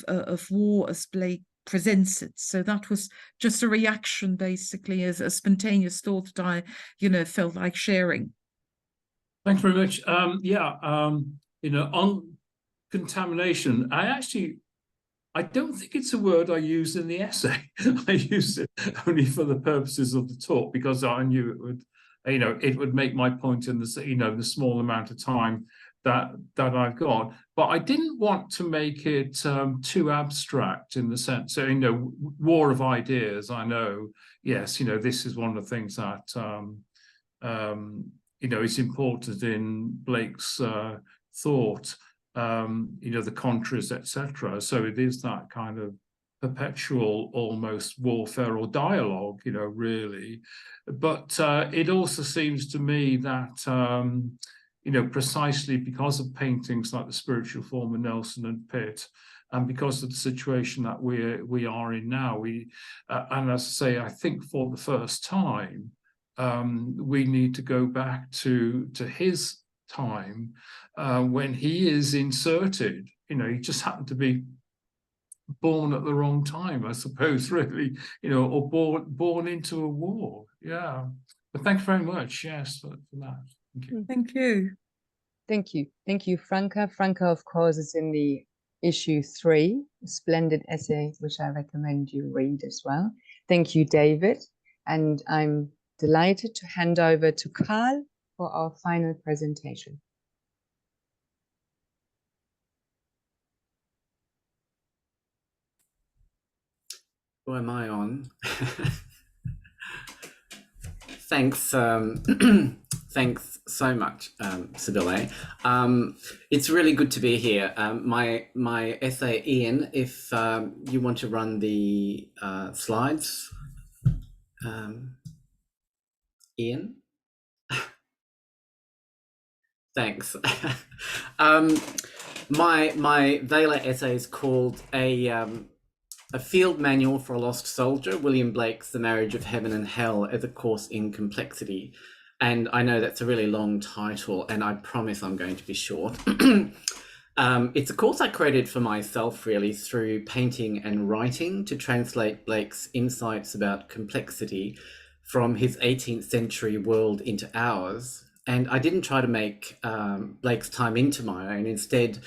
war as Blake presents it. So that was just a reaction, basically, as a spontaneous thought that I, felt like sharing. Thanks very much. On contamination, I don't think it's a word I used in the essay. I used it only for the purposes of the talk, because I knew it would make my point in the small amount of time that I've got. But I didn't want to make it too abstract, in the sense, war of ideas. I know, yes, this is one of the things that is important in Blake's thought. The contras, etc. So it is that kind of perpetual, almost warfare or dialogue, really. But it also seems to me that precisely because of paintings like The Spiritual Form of Nelson and Pitt, and because of the situation that we are in now, and as I say, I think for the first time, we need to go back to his time when he is inserted. He just happened to be born at the wrong time, I suppose, really, or born into a war. Yeah. But thanks very much, yes, for that. Thank you. Thank you. Thank you. Thank you, Franca. Franca, of course, is in the issue 3, a splendid essay, which I recommend you read as well. Thank you, David. And I'm delighted to hand over to Carl for our final presentation. Oh, am I on? Thanks. Thanks so much, Sibylle. It's really good to be here. My essay, Ian, if you want to run the slides, Ian? Thanks. My Vala essay is called A Field Manual for a Lost Soldier, William Blake's The Marriage of Heaven and Hell as a Course in Complexity. And I know that's a really long title, and I promise I'm going to be short. It's a course I created for myself, really, through painting and writing to translate Blake's insights about complexity from his 18th century world into ours. And I didn't try to make Blake's time into my own. Instead,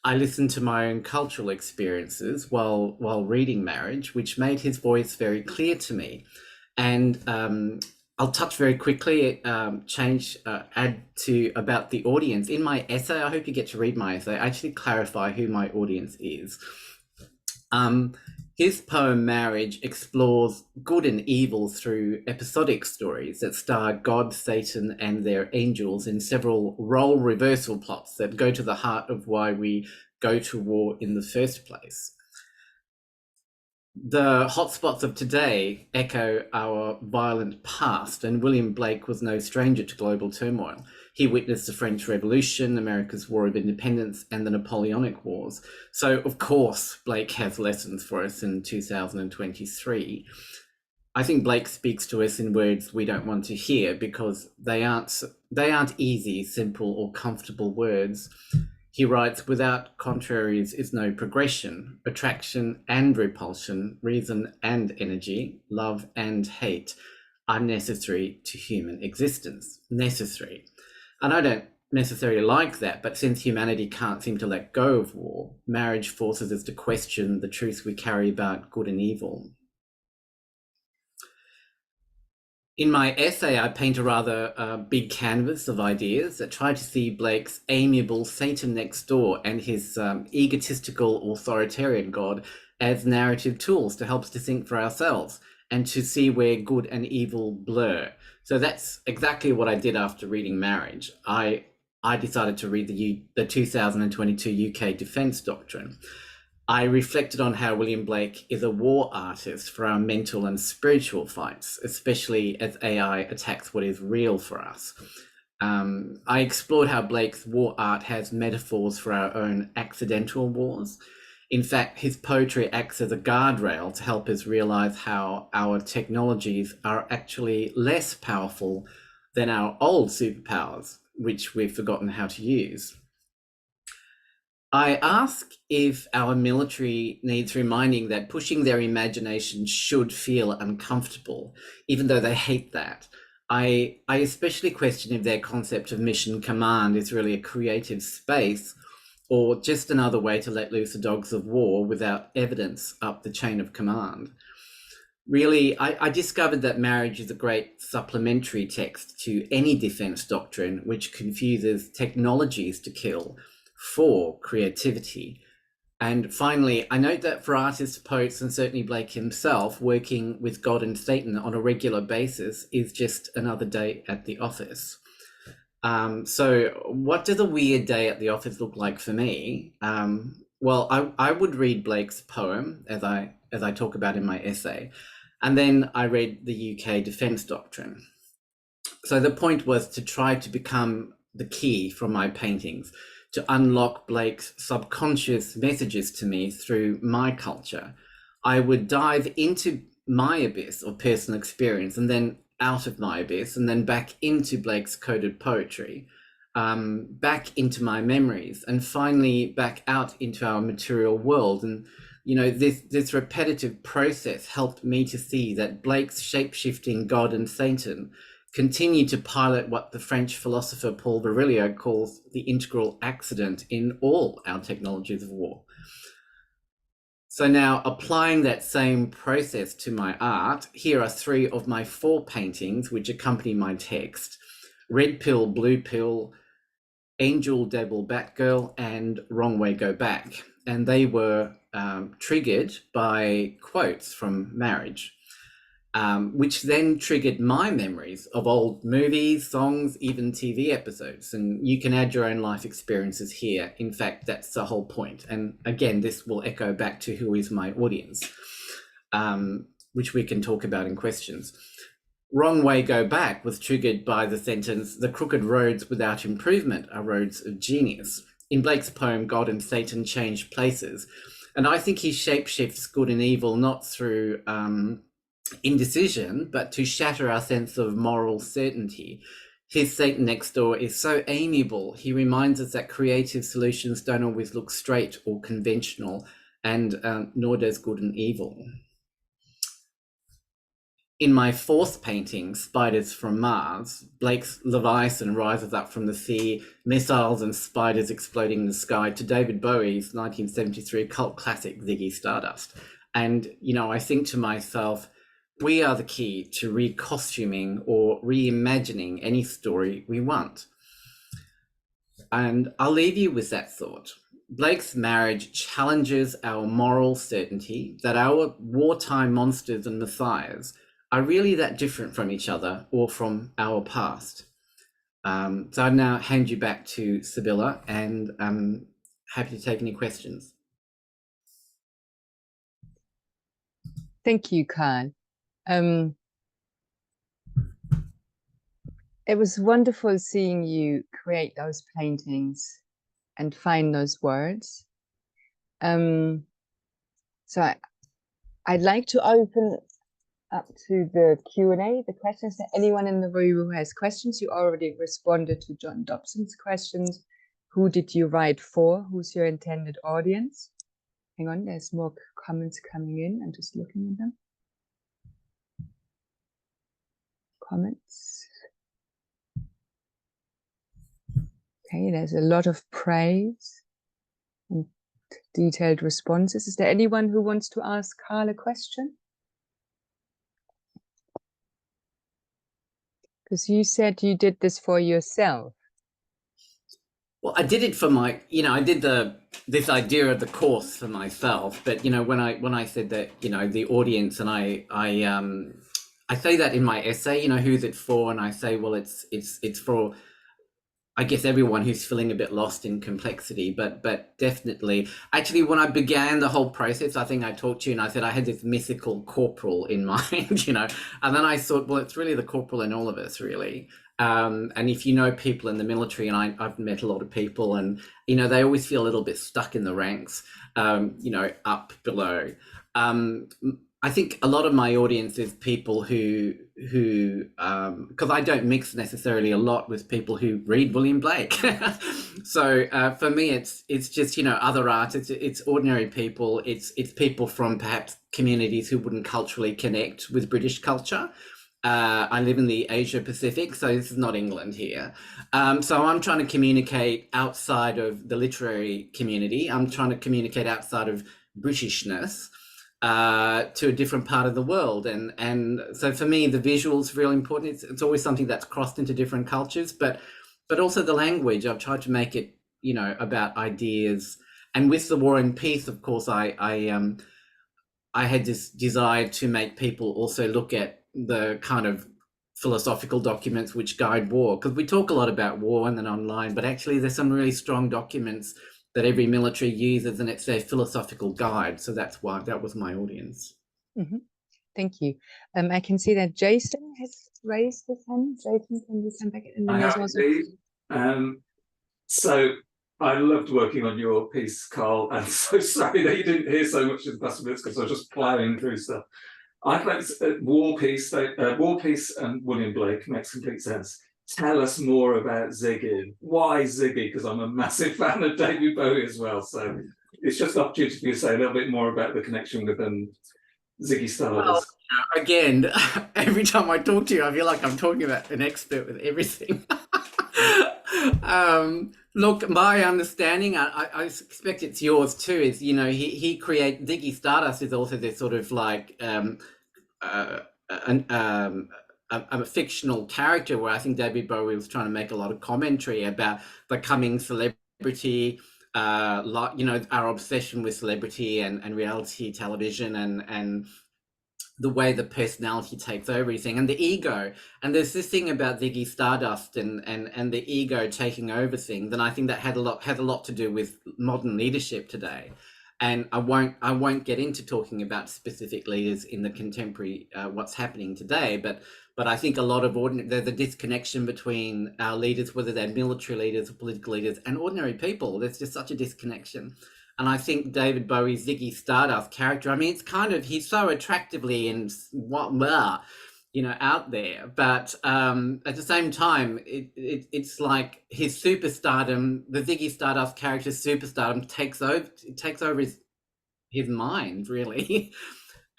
I listened to my own cultural experiences while reading Marriage, which made his voice very clear to me. And I'll touch very quickly, add to about the audience. In my essay, I hope you get to read my essay, I actually clarify who my audience is. His poem Marriage explores good and evil through episodic stories that star God, Satan, and their angels in several role reversal plots that go to the heart of why we go to war in the first place. The hotspots of today echo our violent past, and William Blake was no stranger to global turmoil. He witnessed the French Revolution, America's War of Independence, and the Napoleonic Wars. So, of course, Blake has lessons for us in 2023. I think Blake speaks to us in words we don't want to hear because they aren't easy, simple, or comfortable words. He writes, without contraries is no progression, attraction and repulsion, reason and energy, love and hate are necessary to human existence. Necessary. And I don't necessarily like that, but since humanity can't seem to let go of war, marriage forces us to question the truth we carry about good and evil. In my essay, I paint a rather big canvas of ideas that try to see Blake's amiable Satan next door and his egotistical authoritarian God as narrative tools to help us to think for ourselves and to see where good and evil blur. So that's exactly what I did after reading Marriage. I decided to read the 2022 UK Defence Doctrine. I reflected on how William Blake is a war artist for our mental and spiritual fights, especially as AI attacks what is real for us. I explored how Blake's war art has metaphors for our own accidental wars. In fact, his poetry acts as a guardrail to help us realize how our technologies are actually less powerful than our old superpowers, which we've forgotten how to use. I ask if our military needs reminding that pushing their imagination should feel uncomfortable, even though they hate that. I especially question if their concept of mission command is really a creative space or just another way to let loose the dogs of war without evidence up the chain of command. Really, I discovered that Marriage is a great supplementary text to any defense doctrine which confuses technologies to kill for creativity. And finally, I note that for artists, poets, and certainly Blake himself, working with God and Satan on a regular basis is just another day at the office. So what does a weird day at the office look like for me? Well, I would read Blake's poem, as I talk about in my essay, and then I read the UK Defence Doctrine. So the point was to try to become the key from my paintings, to unlock Blake's subconscious messages to me through my culture. I would dive into my abyss of personal experience and then out of my abyss and then back into Blake's coded poetry, back into my memories, and finally back out into our material world. And, you know, this repetitive process helped me to see that Blake's shape-shifting God and Satan continue to pilot what the French philosopher Paul Virilio calls the integral accident in all our technologies of war. So now, applying that same process to my art, here are 3 of my 4 paintings which accompany my text: Red Pill, Blue Pill, Angel, Devil, Batgirl, and Wrong Way, Go Back. And they were triggered by quotes from Marriage. Which then triggered my memories of old movies, songs, even TV episodes. And you can add your own life experiences here. In fact, that's the whole point. And again, this will echo back to who is my audience, which we can talk about in questions. Wrong Way Go Back was triggered by the sentence, "The crooked roads without improvement are roads of genius." In Blake's poem, God and Satan change places. And I think he shapeshifts good and evil not through indecision, but to shatter our sense of moral certainty. His Satan Next Door is so amiable. He reminds us that creative solutions don't always look straight or conventional, and nor does good and evil. In my fourth painting, Spiders from Mars, Blake's Leviathan rises up from the sea, missiles and spiders exploding in the sky, to David Bowie's 1973 cult classic, Ziggy Stardust. And, you know, I think to myself, we are the key to recostuming or reimagining any story we want. And I'll leave you with that thought. Blake's marriage challenges our moral certainty that our wartime monsters and messiahs are really that different from each other or from our past. So I'd now hand you back to Sibylle, and I'm happy to take any questions. Thank you, Carl. It was wonderful seeing you create those paintings and find those words. So I'd like to open up to the Q&A, the questions. That anyone in the room who has questions? You already responded to John Dobson's questions. Who did you write for? Who's your intended audience? Hang on, there's more comments coming in. I'm just looking at them. Comments. Okay, there's a lot of praise and detailed responses. Is there anyone who wants to ask Carl a question? Because you said you did this for yourself. Well, I did it for my, you know, I did this idea of the course for myself. But you know, when I said that, you know, the audience, and I say that in my essay, you know, who's it for? And I say, well, it's for, I guess, everyone who's feeling a bit lost in complexity, but definitely, actually, when I began the whole process, I think I talked to you and I said I had this mythical corporal in mind, you know, and then I thought, well, it's really the corporal in all of us, really. And if you know people in the military, and I've met a lot of people, and, you know, they always feel a little bit stuck in the ranks, you know, up, below. I think a lot of my audience is people who because I don't mix necessarily a lot with people who read William Blake. So for me, it's just, you know, other artists, it's ordinary people, it's people from perhaps communities who wouldn't culturally connect with British culture. I live in the Asia Pacific, so this is not England here. So I'm trying to communicate outside of the literary community. I'm trying to communicate outside of Britishness to a different part of the world, and so for me the visual's really important. It's always something that's crossed into different cultures, but also the language. I've tried to make it, you know, about ideas. And with the War and Peace, of course, I had this desire to make people also look at the kind of philosophical documents which guide war, because we talk a lot about war and then online, but actually there's some really strong documents that every military uses, and it's their philosophical guide. So that's why that was my audience. Mm-hmm. Thank you. I can see that Jason has raised his hand. Jason, can you come back? And then there's also... So I loved working on your piece, Carl. I'm so sorry that you didn't hear so much of the last minutes because I was just plowing through stuff. I think War, Peace and William Blake makes complete sense. Tell us more about Ziggy. Why Ziggy? Because I'm a massive fan of David Bowie as well. So it's just an opportunity for you to say a little bit more about the connection with Ziggy Stardust. Well, again, every time I talk to you, I feel like I'm talking about an expert with everything. Look, my understanding, I expect it's yours too, is, you know, he created Ziggy Stardust is also this sort of like a fictional character where I think David Bowie was trying to make a lot of commentary about the coming celebrity, you know, our obsession with celebrity and reality television and the way the personality takes over everything and the ego. And there's this thing about Ziggy Stardust and the ego taking over things. And I think that had a lot to do with modern leadership today. And I won't get into talking about specific leaders in the contemporary what's happening today, but But I think a lot of there's a disconnection between our leaders, whether they're military leaders or political leaders, and ordinary people. There's just such a disconnection. And I think David Bowie's Ziggy Stardust character, I mean, it's kind of, he's so attractively and out there, but at the same time, it's like his superstardom, the Ziggy Stardust character's superstardom takes over his mind, really.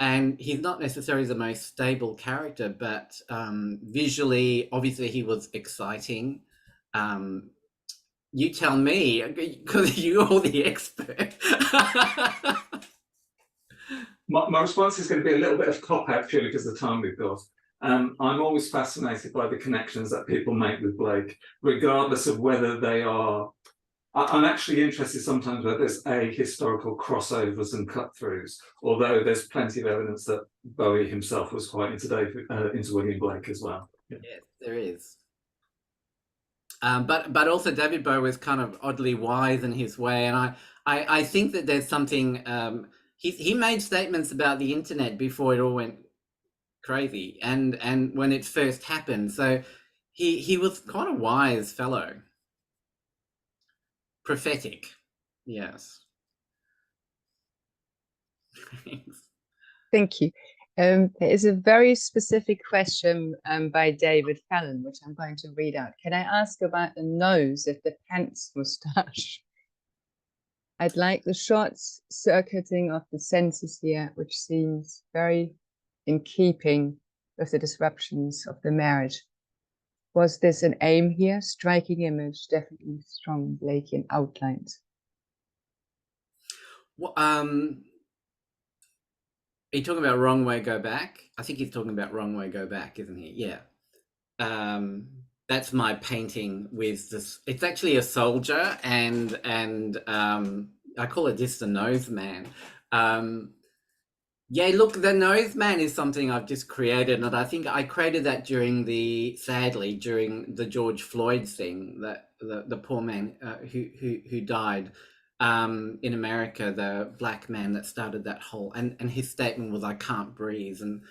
And he's not necessarily the most stable character, but visually, obviously, he was exciting. You tell me, because you're the expert. My response is going to be a little bit of cop-out, purely because of the time we've got. I'm always fascinated by the connections that people make with Blake, regardless of whether they are. I'm actually interested sometimes whether there's historical crossovers and cut-throughs, although there's plenty of evidence that Bowie himself was quite into William Blake as well. Yeah. Yes, there is. But also David Bowie was kind of oddly wise in his way, and I think that there's something. He made statements about the internet before it all went crazy, and when it first happened. So he was quite a wise fellow. Prophetic, yes. Thank you. There is a very specific question by David Fallon, which I'm going to read out. Can I ask about the nose of the pants moustache? I'd like the short circuiting of the senses here, which seems very in keeping with the disruptions of the marriage. Was this an aim here? Striking image, definitely strong Blakean outlines. Well, are you talking about Wrong Way, Go Back? I think he's talking about Wrong Way, Go Back, isn't he? Yeah. That's my painting with this. It's actually a soldier, and I call it just the nose man. Yeah, look, the nose man is something I've just created, and I think I created that during the George Floyd thing, that the poor man who died in America, the black man that started that whole, and his statement was, "I can't breathe," and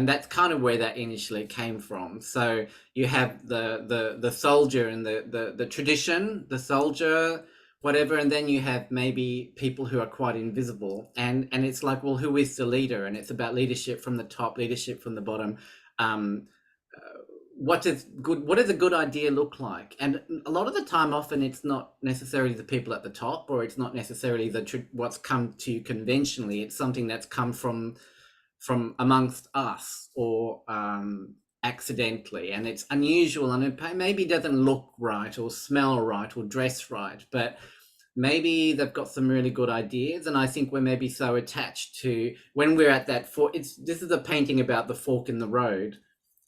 that's kind of where that initially came from. So you have the soldier and the tradition, the soldier, whatever, and then you have maybe people who are quite invisible, and it's like, well, who is the leader? And it's about leadership from the top, leadership from the bottom. What does a good idea look like? And a lot of the time, often it's not necessarily the people at the top, or it's not necessarily what's come to conventionally. It's something that's come from amongst us, or accidentally, and it's unusual, and it maybe doesn't look right or smell right or dress right, but maybe they've got some really good ideas. And I think we're maybe so attached to, when we're at that this is a painting about the fork in the road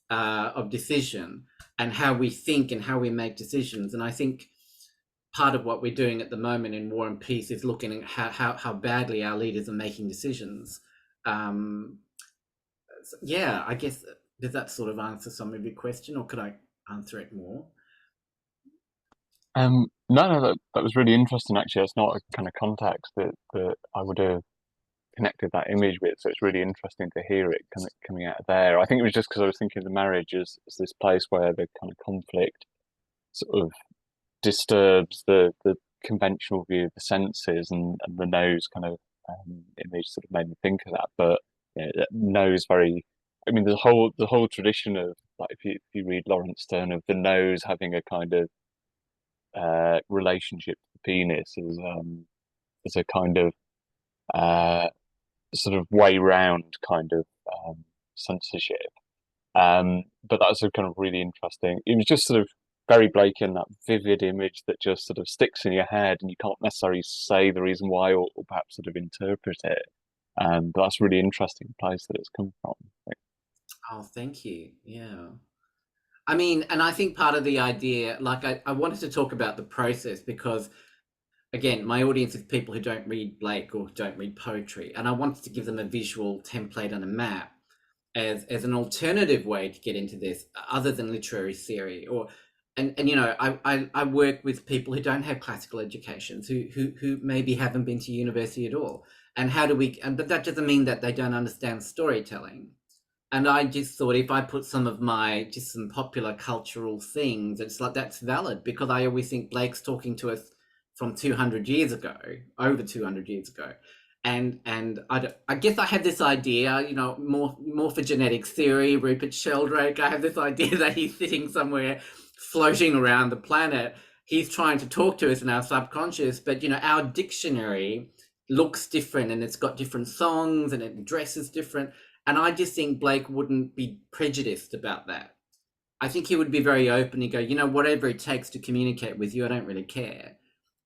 of decision, and how we think and how we make decisions. And I think part of what we're doing at the moment in War and Peace is looking at how badly our leaders are making decisions. Yeah, I guess, does that sort of answer some of your question, or could I answer it more? No, that was really interesting, actually. It's not a kind of context that I would have connected that image with, so it's really interesting to hear it coming out of there. I think it was just because I was thinking of the marriage as this place where the kind of conflict sort of disturbs the conventional view of the senses, and the nose kind of image sort of made me think of that. But that nose very, I mean, the whole tradition of, like, if you read Lawrence Stern, of the nose having a kind of relationship to the penis is a kind of sort of way round kind of censorship. But that's a kind of really interesting. It was just sort of very Blakean, that vivid image that just sort of sticks in your head, and you can't necessarily say the reason why, or perhaps sort of interpret it. But that's a really interesting place that it's come from. Oh, thank you. Yeah. I mean, and I think part of the idea, like, I wanted to talk about the process because, again, my audience is people who don't read Blake or don't read poetry, and I wanted to give them a visual template and a map as an alternative way to get into this, other than literary theory. And you know, I work with people who don't have classical educations, who maybe haven't been to university at all. And how do we? But that doesn't mean that they don't understand storytelling. And I just thought if I put some of some popular cultural things, it's like that's valid, because I always think Blake's talking to us from 200 years ago, over 200 years ago. And I guess I have this idea, you know, morphogenetic theory, Rupert Sheldrake, I have this idea that he's sitting somewhere floating around the planet. He's trying to talk to us in our subconscious, but, you know, our dictionary looks different and it's got different songs and it dresses different. And I just think Blake wouldn't be prejudiced about that. I think he would be very open and go, you know, whatever it takes to communicate with you, I don't really care.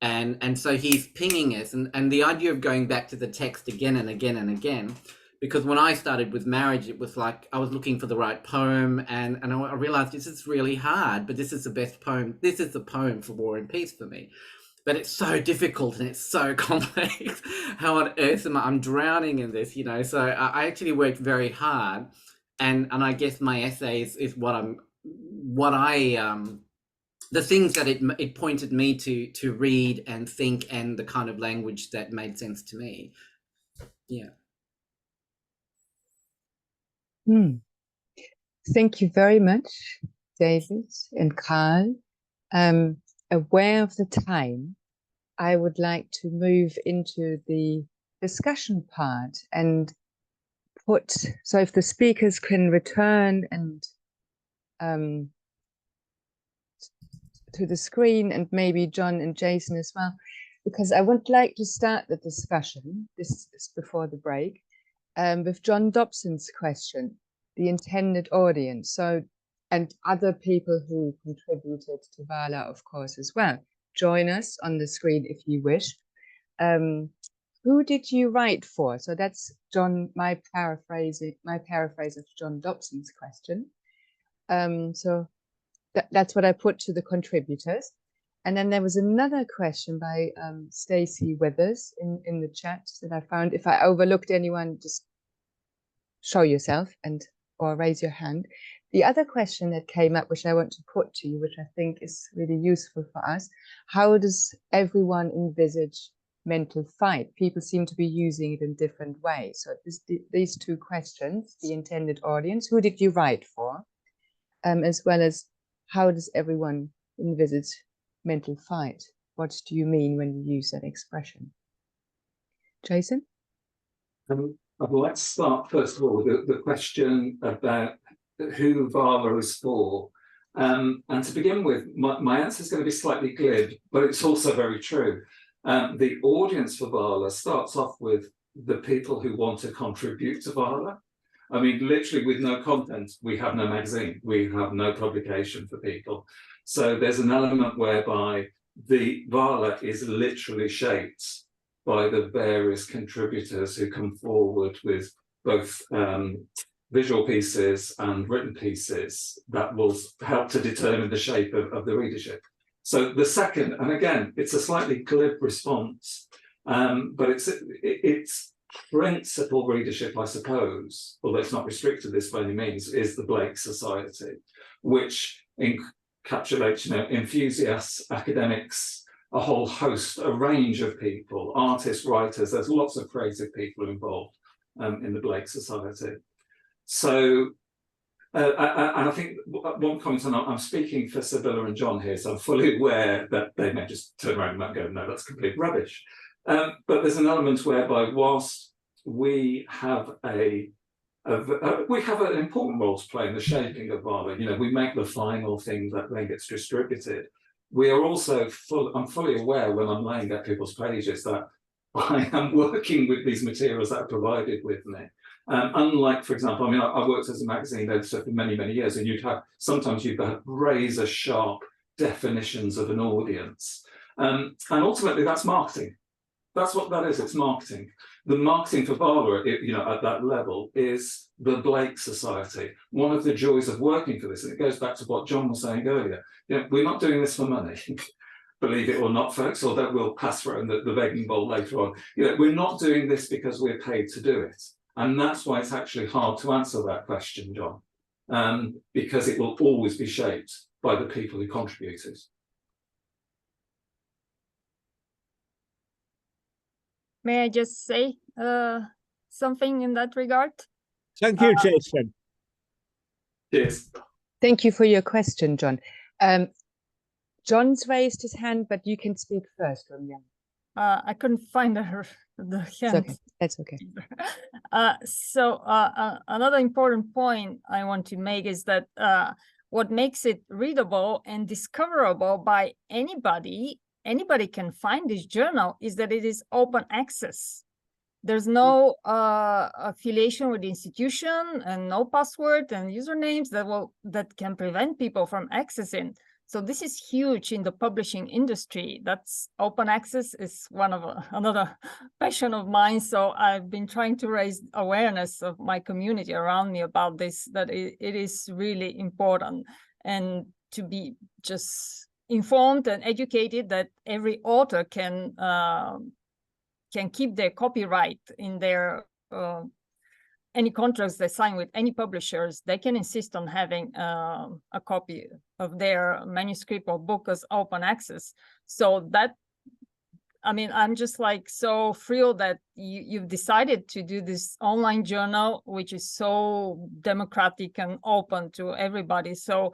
And so he's pinging us. And the idea of going back to the text again and again and again, because when I started with marriage, it was like I was looking for the right poem, and I realized this is really hard, but this is the best poem. This is the poem for War and Peace for me. But it's so difficult and it's so complex. How on earth I'm drowning in this, you know? So I actually worked very hard, and I guess my essays is the things that it pointed me to read and think, and the kind of language that made sense to me. Yeah. Thank you very much, David and Carl. Aware of the time, I would like to move into the discussion part and so if the speakers can return and to the screen, and maybe John and Jason as well, because I would like to start the discussion, this is before the break, with John Dobson's question, the intended audience. So, and other people who contributed to Vala, of course, as well. Join us on the screen if you wish. Who did you write for? So that's John, my paraphrase of John Dobson's question. So that's what I put to the contributors. And then there was another question by Stacey Withers in the chat that I found. If I overlooked anyone, just show yourself or raise your hand. The other question that came up, which I want to put to you, which I think is really useful for us, how does everyone envisage mental fight? People seem to be using it in different ways. So these two questions, the intended audience, who did you write for? As well as how does everyone envisage mental fight? What do you mean when you use that expression? Jason? I'd like to start first of all with the question about who Vala is for. And to begin with, my answer is going to be slightly glib, but it's also very true. The audience for Vala starts off with the people who want to contribute to Vala. I mean, literally with no content, we have no magazine, we have no publication for people. So there's an element whereby the Vala is literally shaped by the various contributors who come forward with both visual pieces and written pieces that will help to determine the shape of the readership. So the second, and again, it's a slightly glib response, but it's principal readership, I suppose, although it's not restricted this by any means, is the Blake Society, which encapsulates, you know, enthusiasts, academics, a whole host, a range of people, artists, writers. There's lots of creative people involved in the Blake Society. So, and I think one comment, and I'm speaking for Sibylle and John here, so I'm fully aware that they may just turn around and go, no, that's complete rubbish. But there's an element whereby whilst we have an important role to play in the shaping of Vala, you know, we make the final thing that then gets distributed. We are also I'm fully aware when I'm laying at people's pages that I am working with these materials that are provided with me. Unlike, for example, I mean, I worked as a magazine editor for many, many years, and sometimes you'd have razor sharp definitions of an audience. And ultimately that's marketing. That's what that is, it's marketing. The marketing for Vala, you know, at that level is the Blake Society. One of the joys of working for this, and it goes back to what John was saying earlier, you know, we're not doing this for money, believe it or not, folks, although we'll pass around the begging bowl later on. You know, we're not doing this because we're paid to do it. And that's why it's actually hard to answer that question, John, because it will always be shaped by the people who contributed. May I just say something in that regard? Thank you, Jason. Cheers. Thank you for your question, John. John's raised his hand, but you can speak first, Rumyana. I couldn't find the It's hand. okay. That's okay. So another important point I want to make is that what makes it readable and discoverable by anybody can find this journal, is that it is open access. There's no affiliation with the institution and no password and usernames that can prevent people from accessing. So this is huge in the publishing industry. That's open access is one of another passion of mine. So I've been trying to raise awareness of my community around me about this, that it is really important, and to be just informed and educated that every author can keep their copyright in their any contracts they sign with any publishers. They can insist on having a copy of their manuscript or book as open access. So that, I mean, I'm just like so thrilled that you've decided to do this online journal, which is so democratic and open to everybody. So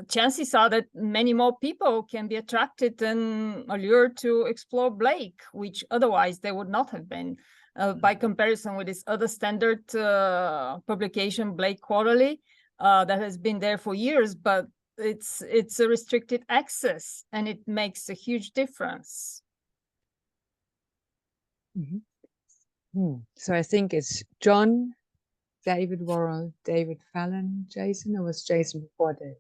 chances are that many more people can be attracted and allured to explore Blake, which otherwise they would not have been. By comparison with this other standard publication, Blake Quarterly, that has been there for years, but it's a restricted access, and it makes a huge difference. So I think it's John, David Worrall, David Fallon, Jason, or was Jason before David?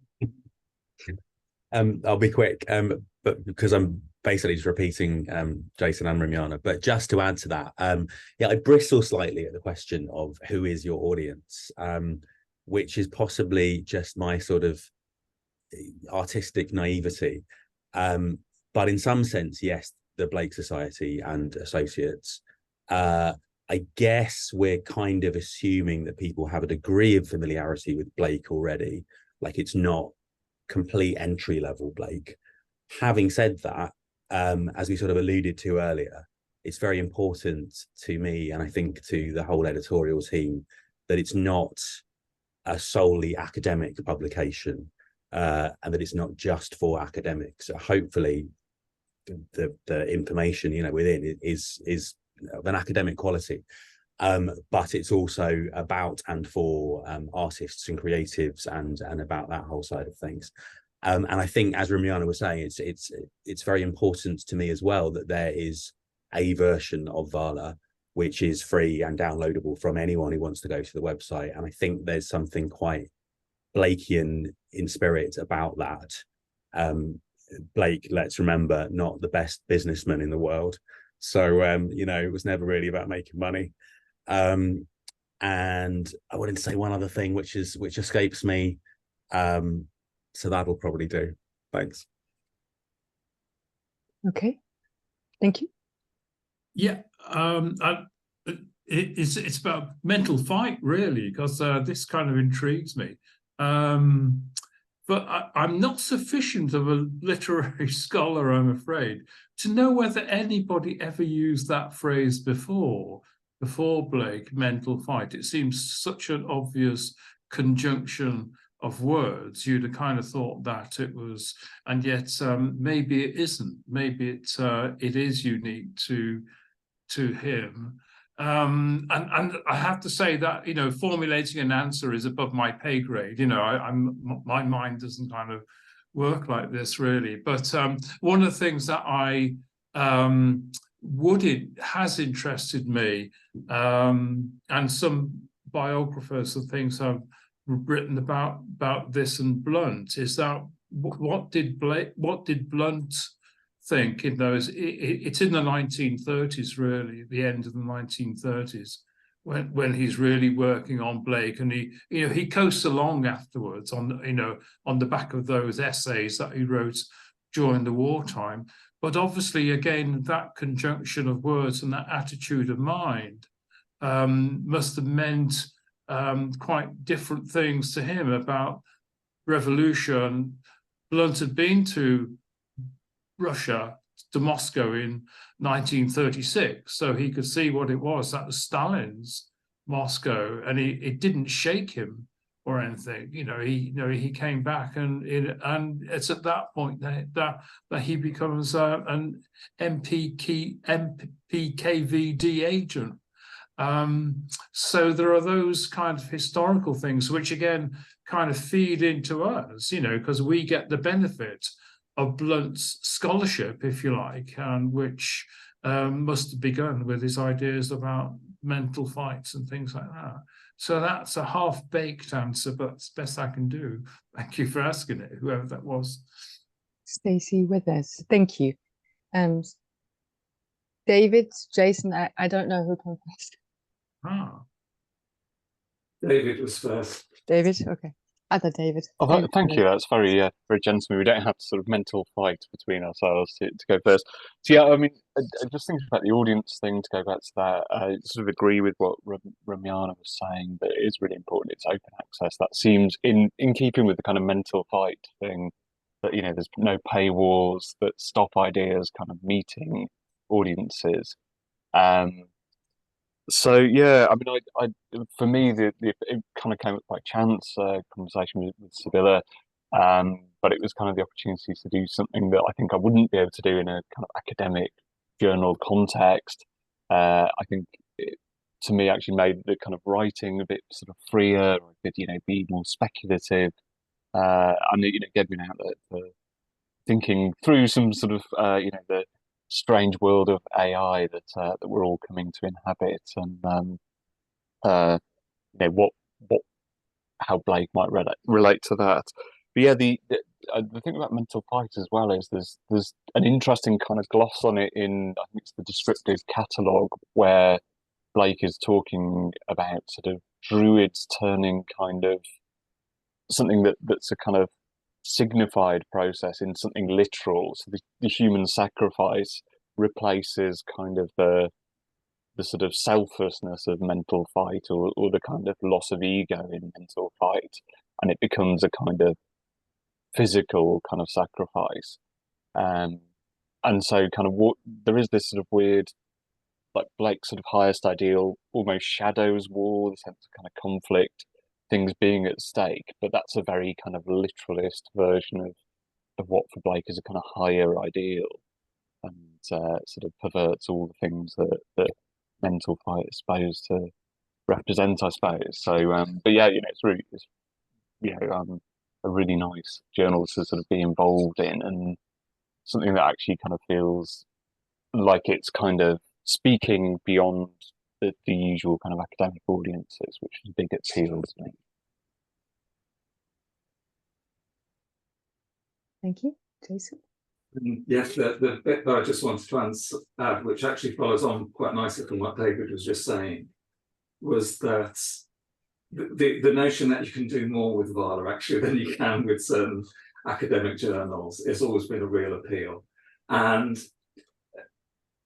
I'll be quick, but because I'm basically just repeating Jason and Rumyana, but just to add to that, yeah, I bristle slightly at the question of who is your audience, which is possibly just my sort of artistic naivety. But in some sense, yes, the Blake Society and Associates, I guess we're kind of assuming that people have a degree of familiarity with Blake already, like it's not complete entry level Blake. Having said that, as we sort of alluded to earlier, it's very important to me, and I think to the whole editorial team, that it's not a solely academic publication, and that it's not just for academics. Hopefully the information, you know, within is of an academic quality, but it's also about and for artists and creatives and about that whole side of things. And I think, as Rumyana was saying, it's very important to me as well that there is a version of Vala which is free and downloadable from anyone who wants to go to the website. And I think there's something quite Blakean in spirit about that. Blake, let's remember, not the best businessman in the world. So, you know, it was never really about making money. And I wanted to say one other thing, which escapes me. So that'll probably do. Thanks. Okay, thank you. Yeah, it's about mental fight, really, because this kind of intrigues me. But I'm not sufficient of a literary scholar, I'm afraid, to know whether anybody ever used that phrase before Blake, mental fight. It seems such an obvious conjunction of words. You'd have kind of thought that it was, and yet maybe it isn't. Maybe it is unique to him. And I have to say that, you know, formulating an answer is above my pay grade. You know, my mind doesn't kind of work like this, really. But one of the things that has interested me, and some biographers and things have written about this and Blunt, is that what did Blunt think in those? It's in the 1930s, really, the end of the 1930s, when he's really working on Blake, and he coasts along afterwards on the back of those essays that he wrote during the wartime. But obviously, again, that conjunction of words and that attitude of mind must have meant quite different things to him about revolution. Blunt had been to Russia, to Moscow in 1936, so he could see what it was. That was Stalin's Moscow, and it didn't shake him or anything. He came back, and it's at that point that he becomes an MPKVD agent. So there are those kind of historical things which again kind of feed into us, because we get the benefit of Blunt's scholarship, if you like, and which must have begun with his ideas about mental fights and things like that. So that's a half-baked answer, but it's best I can do. Thank you for asking it, whoever that was. Stacey Withers, thank you. David, Jason, I don't know who came first. David was first. David, okay. Other David. Oh, thank you. That's very very generous of me. We don't have to sort of mental fight between ourselves to go first. So yeah, I mean, I just thinking about the audience thing, to go back to that, I sort of agree with what Rumyana was saying, that it is really important. It's open access. That seems in keeping with the kind of mental fight thing, that there's no paywalls that stop ideas kind of meeting audiences. So yeah, I mean, I for me, it kind of came up by chance, conversation with Sibylle, but it was kind of the opportunity to do something that I think I wouldn't be able to do in a kind of academic journal context. I think it, to me, actually made the kind of writing a bit sort of freer, or a bit, be more speculative, and it gave me an outlet for thinking through some sort of, the strange world of AI that we're all coming to inhabit, and how Blake might relate to that. But yeah, the thing about mental fight as well is there's an interesting kind of gloss on it in, I think it's the descriptive catalogue, where Blake is talking about sort of druids turning kind of something that's a kind of signified process in something literal. So the human sacrifice replaces kind of the sort of selflessness of mental fight, or the kind of loss of ego in mental fight, and it becomes a kind of physical kind of sacrifice. And so kind of there is this sort of weird, like Blake's sort of highest ideal almost shadows war, the sense of kind of conflict, things being at stake, but that's a very kind of literalist version of what for Blake is a kind of higher ideal, and sort of perverts all the things that mental fight is supposed to represent, I suppose. So but yeah, it's really a really nice journal to sort of be involved in, and something that actually kind of feels like it's kind of speaking beyond the usual kind of academic audiences, which is a big appeal to me. Thank you. Jason? Yes, the bit that I just wanted to add, which actually follows on quite nicely from what David was just saying, was that the notion that you can do more with Vala actually than you can with certain academic journals has always been a real appeal. And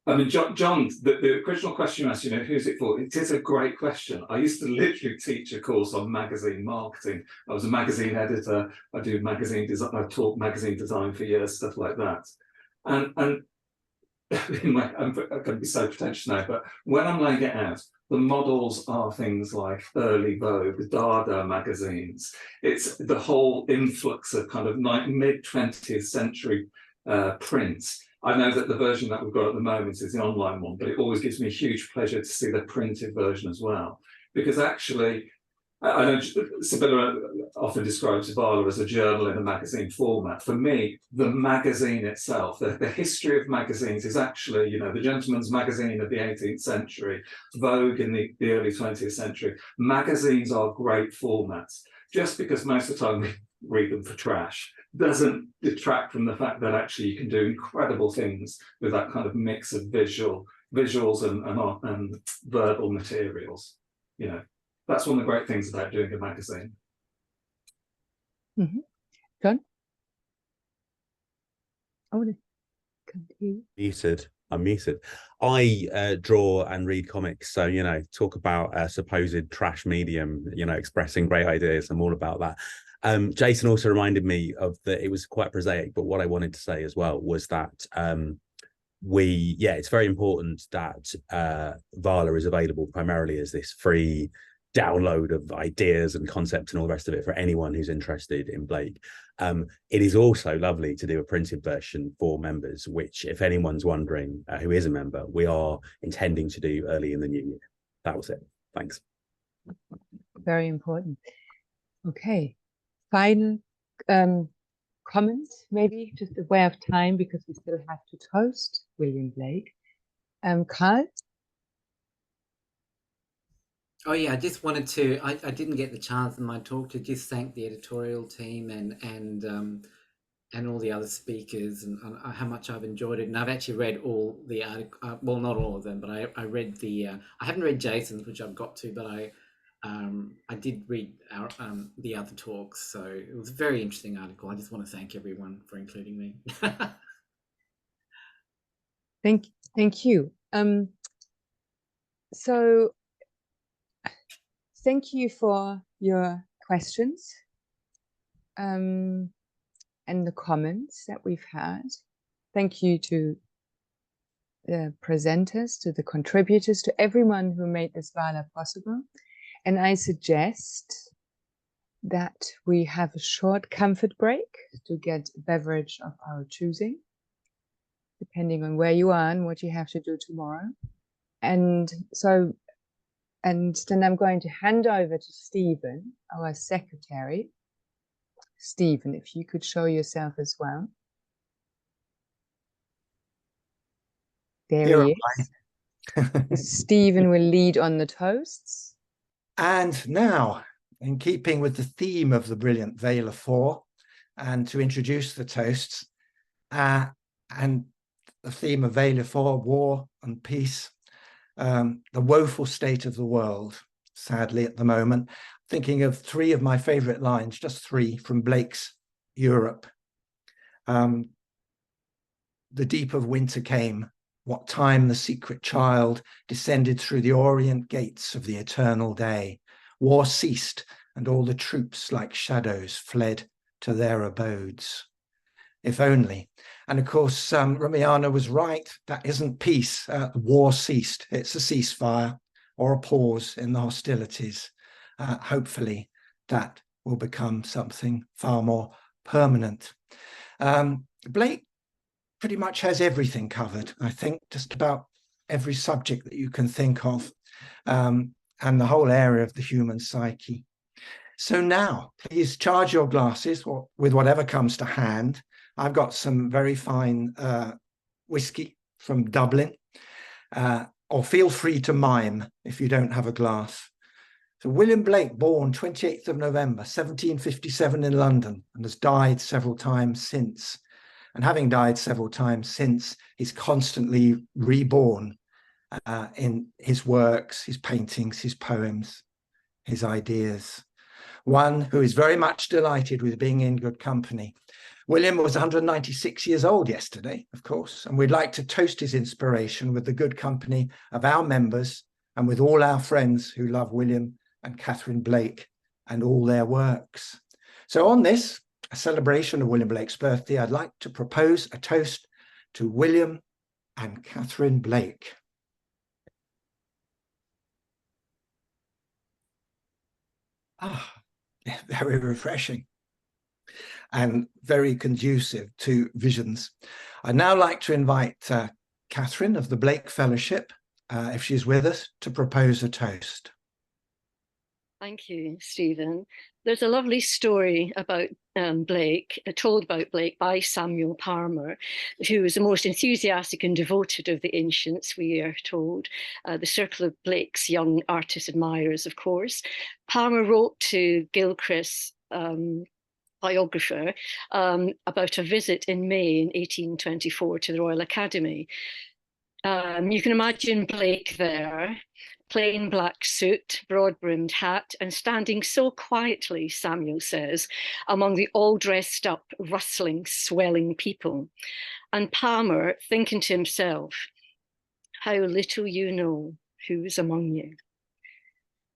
I mean, John, the original question you asked, who's it for? It is a great question. I used to literally teach a course on magazine marketing. I was a magazine editor. I do magazine design. I taught magazine design for years, stuff like that. And I'm going to be so pretentious now, but when I'm laying it out, the models are things like early Vogue, Dada magazines. It's the whole influx of kind of mid-20th century prints. I know that the version that we've got at the moment is the online one, but it always gives me a huge pleasure to see the printed version as well. Because actually, I know Sibylle often describes Vala as a journal in a magazine format. For me, the magazine itself, the history of magazines is actually, the Gentleman's Magazine of the 18th century, Vogue in the early 20th century. Magazines are great formats. Just because most of the time we read them for trash doesn't detract from the fact that actually you can do incredible things with that kind of mix of visuals and verbal materials. That's one of the great things about doing a magazine. Mm-hmm. John? Oh, continue. I'm muted. I draw and read comics, so talk about a supposed trash medium, expressing great ideas. I'm all about that. Jason also reminded me of that. It was quite prosaic, but what I wanted to say as well was that it's very important that Vala is available primarily as this free download of ideas and concepts and all the rest of it for anyone who's interested in Blake. It is also lovely to do a printed version for members, which, if anyone's wondering who is a member, we are intending to do early in the new year. That was it. Thanks. Very important. Okay, final comment, maybe just a way of time, because we still have to toast William Blake. Carl? Oh yeah, I just wanted to, I didn't get the chance in my talk to just thank the editorial team and all the other speakers and how much I've enjoyed it. And I've actually read all the articles, well, not all of them, but I read the, I haven't read Jason's, which I've got to, but I did read our, the other talks. So it was a very interesting article. I just want to thank everyone for including me. Thank you. So thank you for your questions and the comments that we've had. Thank you to the presenters, to the contributors, to everyone who made this Vala possible. And I suggest that we have a short comfort break to get a beverage of our choosing, depending on where you are and what you have to do tomorrow. And then I'm going to hand over to Stephen, our secretary. Stephen, if you could show yourself as well. There he is. Stephen will lead on the toasts. And now, in keeping with the theme of the brilliant Vala 4, and to introduce the toasts, and the theme of Vala 4, war and peace, the woeful state of the world, sadly at the moment, thinking of three of my favorite lines, just three, from Blake's Europe. The deep of winter came, what time the secret child descended through the orient gates of the eternal day. War ceased, and all the troops like shadows fled to their abodes. If only. And of course, Rumyana was right. That isn't peace. War ceased. It's a ceasefire or a pause in the hostilities. Hopefully that will become something far more permanent. Blake pretty much has everything covered, I think, just about every subject that you can think of, and the whole area of the human psyche. So now, please charge your glasses with whatever comes to hand. I've got some very fine whiskey from Dublin, or feel free to mime if you don't have a glass. So William Blake, born 28th of November, 1757 in London, and has died several times since. And having died several times since, he's constantly reborn in his works, his paintings, his poems, his ideas. One who is very much delighted with being in good company. William was 196 years old yesterday, of course, and we'd like to toast his inspiration with the good company of our members and with all our friends who love William and Catherine Blake and all their works. So on this, a celebration of William Blake's birthday, I'd like to propose a toast to William and Catherine Blake. Very refreshing and very conducive to visions. I'd now like to invite Catherine of the Blake Fellowship, if she's with us, to propose a toast. Thank you, Stephen. There's a lovely story about Blake, told about Blake by Samuel Palmer, who was the most enthusiastic and devoted of the ancients, we are told, the circle of Blake's young artist admirers, of course. Palmer wrote to Gilchrist's biographer about a visit in May in 1824 to the Royal Academy. You can imagine Blake there, plain black suit, broad-brimmed hat, and standing so quietly, Samuel says, among the all-dressed up, rustling, swelling people. And Palmer thinking to himself, how little you know who's among you.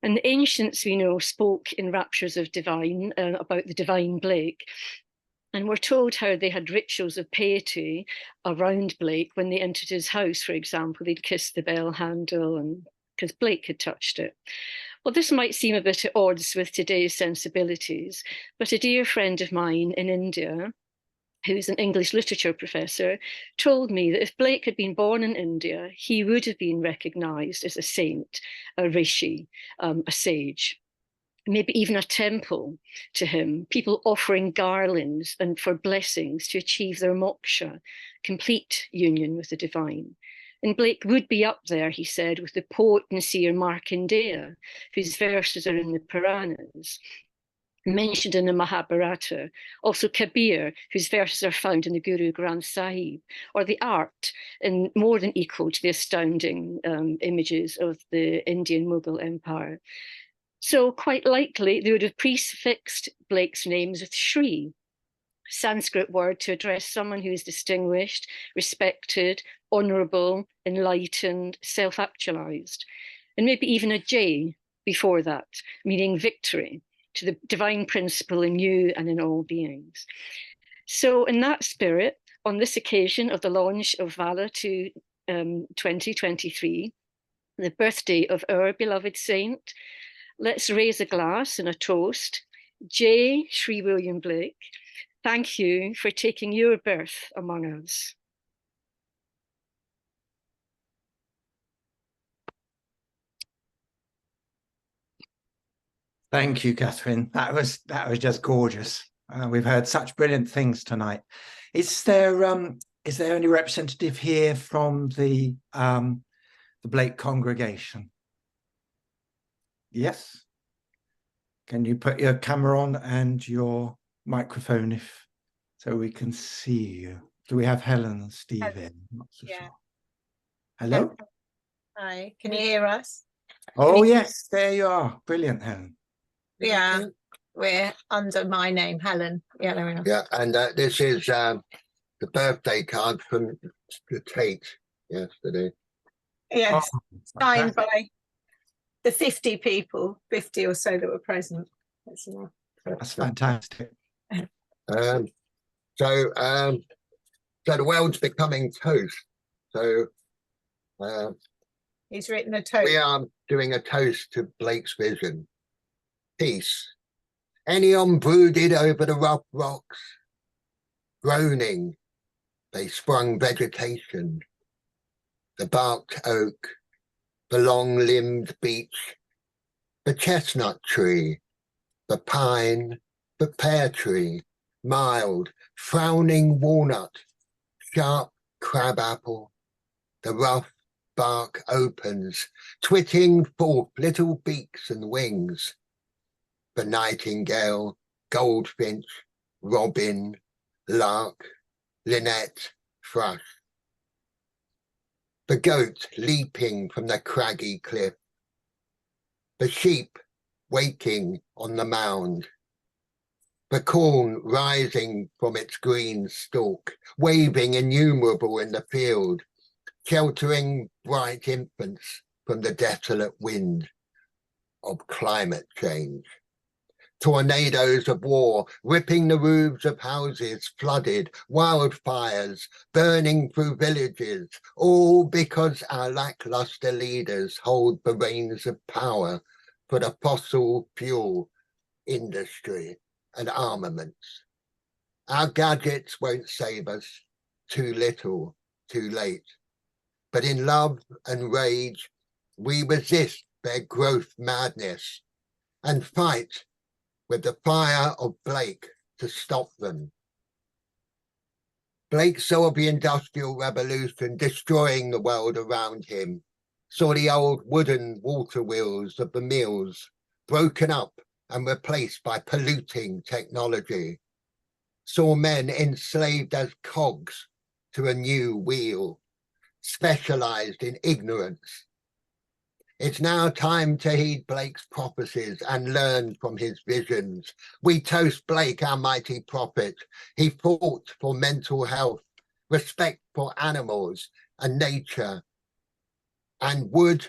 And the ancients, we know, spoke in raptures of divine, about the divine Blake. And we're told how they had rituals of piety around Blake. When they entered his house, for example, they'd kiss the bell handle, and because Blake had touched it. Well, this might seem a bit at odds with today's sensibilities, but a dear friend of mine in India, who's an English literature professor, told me that if Blake had been born in India, he would have been recognised as a saint, a rishi, a sage, maybe even a temple to him, people offering garlands and for blessings to achieve their moksha, complete union with the divine. And Blake would be up there, he said, with the poet and seer Markandeya, whose verses are in the Puranas, mentioned in the Mahabharata, also Kabir, whose verses are found in the Guru Granth Sahib, or the art, and more than equal to the astounding images of the Indian Mughal Empire. So quite likely they would have prefixed Blake's names with Shri, Sanskrit word to address someone who is distinguished, respected, honourable, enlightened, self-actualized, and maybe even a J before that, meaning victory, to the divine principle in you and in all beings. So in that spirit, on this occasion of the launch of Vala to 2023, the birthday of our beloved saint, let's raise a glass and a toast. J. Sri William Blake, thank you for taking your birth among us. Thank you, Catherine. That was just gorgeous. We've heard such brilliant things tonight. Is there any representative here from the Blake congregation? Yes. Can you put your camera on and your microphone so we can see you? Do we have Helen and Steve in? Not so sure. Hello. Hi. Can you hear us? Oh yes, there you are. Brilliant, Helen. Yeah, we're under my name, Helen. Yeah, there we are. Yeah, and this is the birthday card from the Tate yesterday. Yes, signed fantastic. by the 50 people, 50 or so that were present. That's enough. That's fantastic. So the world's becoming toast. So he's written a toast. We are doing a toast to Blake's vision. Peace. Anyone brooded over the rough rocks, groaning, they sprung vegetation. The barked oak, the long-limbed beech, the chestnut tree, the pine, the pear tree, mild, frowning walnut, sharp crabapple. The rough bark opens, twitting forth little beaks and wings. The nightingale, goldfinch, robin, lark, linnet, thrush. The goat leaping from the craggy cliff. The sheep waking on the mound. The corn rising from its green stalk, waving innumerable in the field, sheltering bright infants from the desolate wind of climate change. Tornadoes of war, ripping the roofs of houses, flooded, wildfires, burning through villages, all because our lackluster leaders hold the reins of power for the fossil fuel industry and armaments. Our gadgets won't save us, too little, too late. But in love and rage, we resist their growth madness and fight with the fire of Blake to stop them. Blake saw the Industrial Revolution destroying the world around him, saw the old wooden water wheels of the mills broken up and replaced by polluting technology, saw men enslaved as cogs to a new wheel, specialized in ignorance. It's now time to heed Blake's prophecies and learn from his visions. We toast Blake, our mighty prophet. He fought for mental health, respect for animals and nature, and would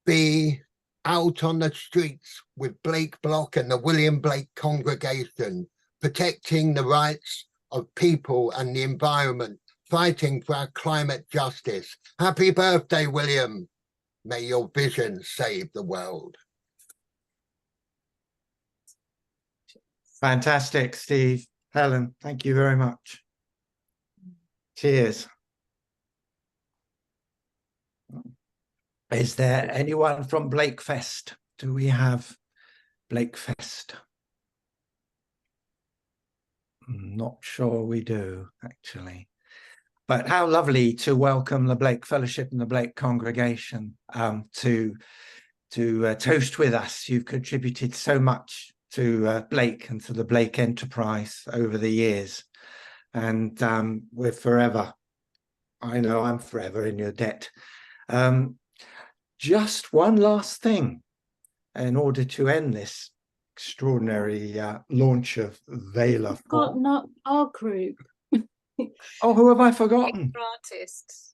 be out on the streets with Blake Block and the William Blake congregation, protecting the rights of people and the environment, fighting for our climate justice. Happy birthday, William. May your vision save the world. Fantastic, Steve. Helen, thank you very much. Cheers. Is there anyone from Blakefest? Do we have Blakefest? Not sure we do, actually. But how lovely to welcome the Blake Fellowship and the Blake congregation to toast with us. You've contributed so much to Blake and to the Blake enterprise over the years. And we're forever, I know I'm forever in your debt. Just one last thing in order to end this extraordinary launch of Vala. Got not our group. Oh, who have I forgotten? For artists.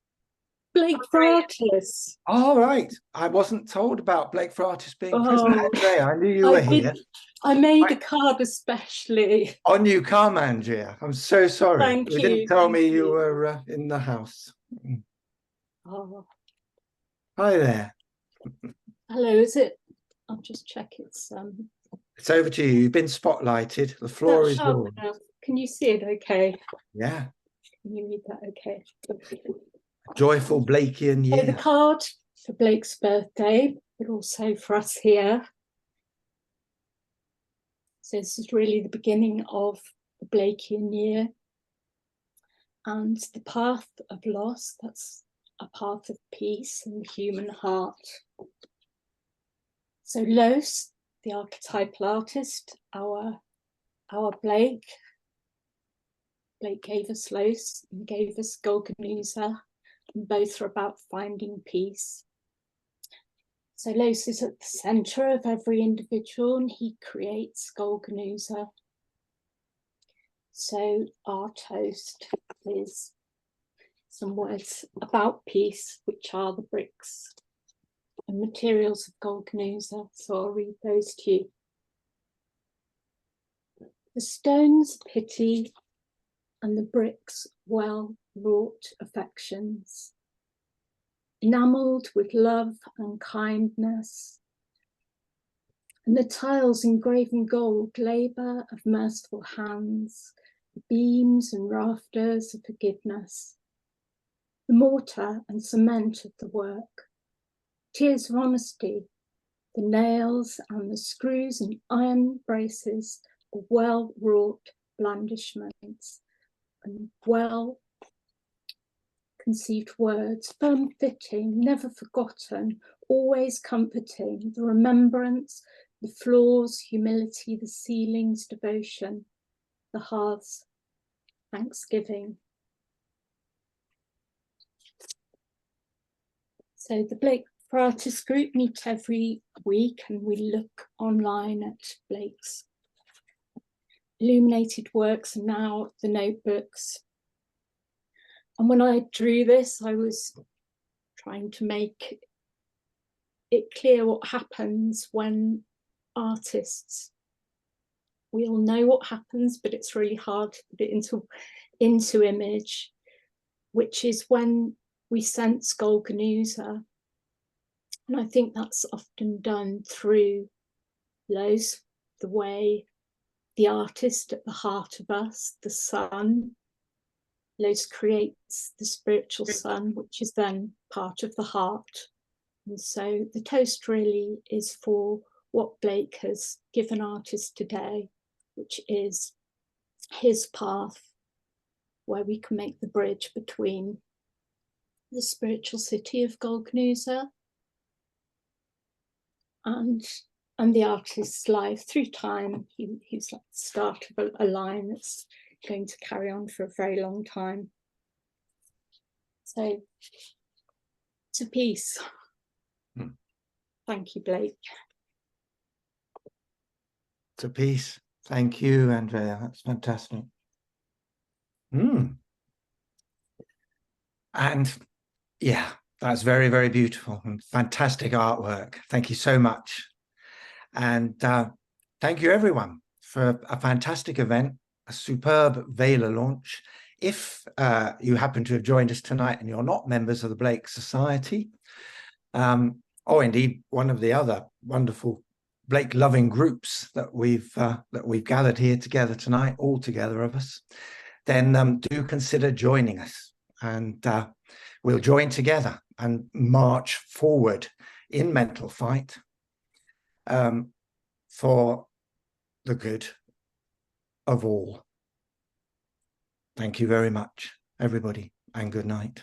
Blake for artists. All right. I wasn't told about Blake for artists being present. Andrea, I knew you were here. I made a card especially. On you come, Andrea. I'm so sorry. Thank you. Didn't tell me you were in the house. Oh. Hi there. Hello, is it? I'll just check it's It's over to you. You've been spotlighted. The floor is yours. Can you see it okay? Yeah. Can you read that okay? Joyful Blakean year. So the card for Blake's birthday, but also for us here. So this is really the beginning of the Blakean year. And the path of loss, that's a path of peace in the human heart. So Los, the archetypal artist, our Blake gave us Los and gave us Golganuza, and both are about finding peace. So Los is at the center of every individual and he creates Golganuza. So our toast is some words about peace, which are the bricks and materials of Golganuza. So I'll read those to you. The stones pity and the bricks well-wrought affections, enamelled with love and kindness, and the tiles engraven gold, labour of merciful hands, the beams and rafters of forgiveness, the mortar and cement of the work, tears of honesty, the nails and the screws and iron braces of well-wrought blandishments, and well-conceived words, firm-fitting, never forgotten, always comforting, the remembrance, the floors, humility, the ceilings, devotion, the hearths, thanksgiving. So the Blake for Artists group meet every week and we look online at Blake's illuminated works and now the notebooks. And when I drew this, I was trying to make it clear what happens when artists, we all know what happens, but it's really hard to put it into image, which is when we sense Golganuza. And I think that's often done through Los, the way the artist at the heart of us, the sun. Los creates the spiritual sun, which is then part of the heart. And so the toast really is for what Blake has given artists today, which is his path, where we can make the bridge between the spiritual city of Golganuza and the artist's life through time. He's like the start of a line that's going to carry on for a very long time. So, to peace. Thank you, Blake. To peace. Thank you, Andrea. That's fantastic. And yeah, that's very, very beautiful and fantastic artwork. Thank you so much. And thank you, everyone, for a fantastic event, a superb Vala launch. If you happen to have joined us tonight and you're not members of the Blake Society, or indeed one of the other wonderful Blake loving groups that we've gathered here together tonight, all together of us, then do consider joining us, and we'll join together and march forward in mental fight for the good of all. Thank you very much, everybody, and good night.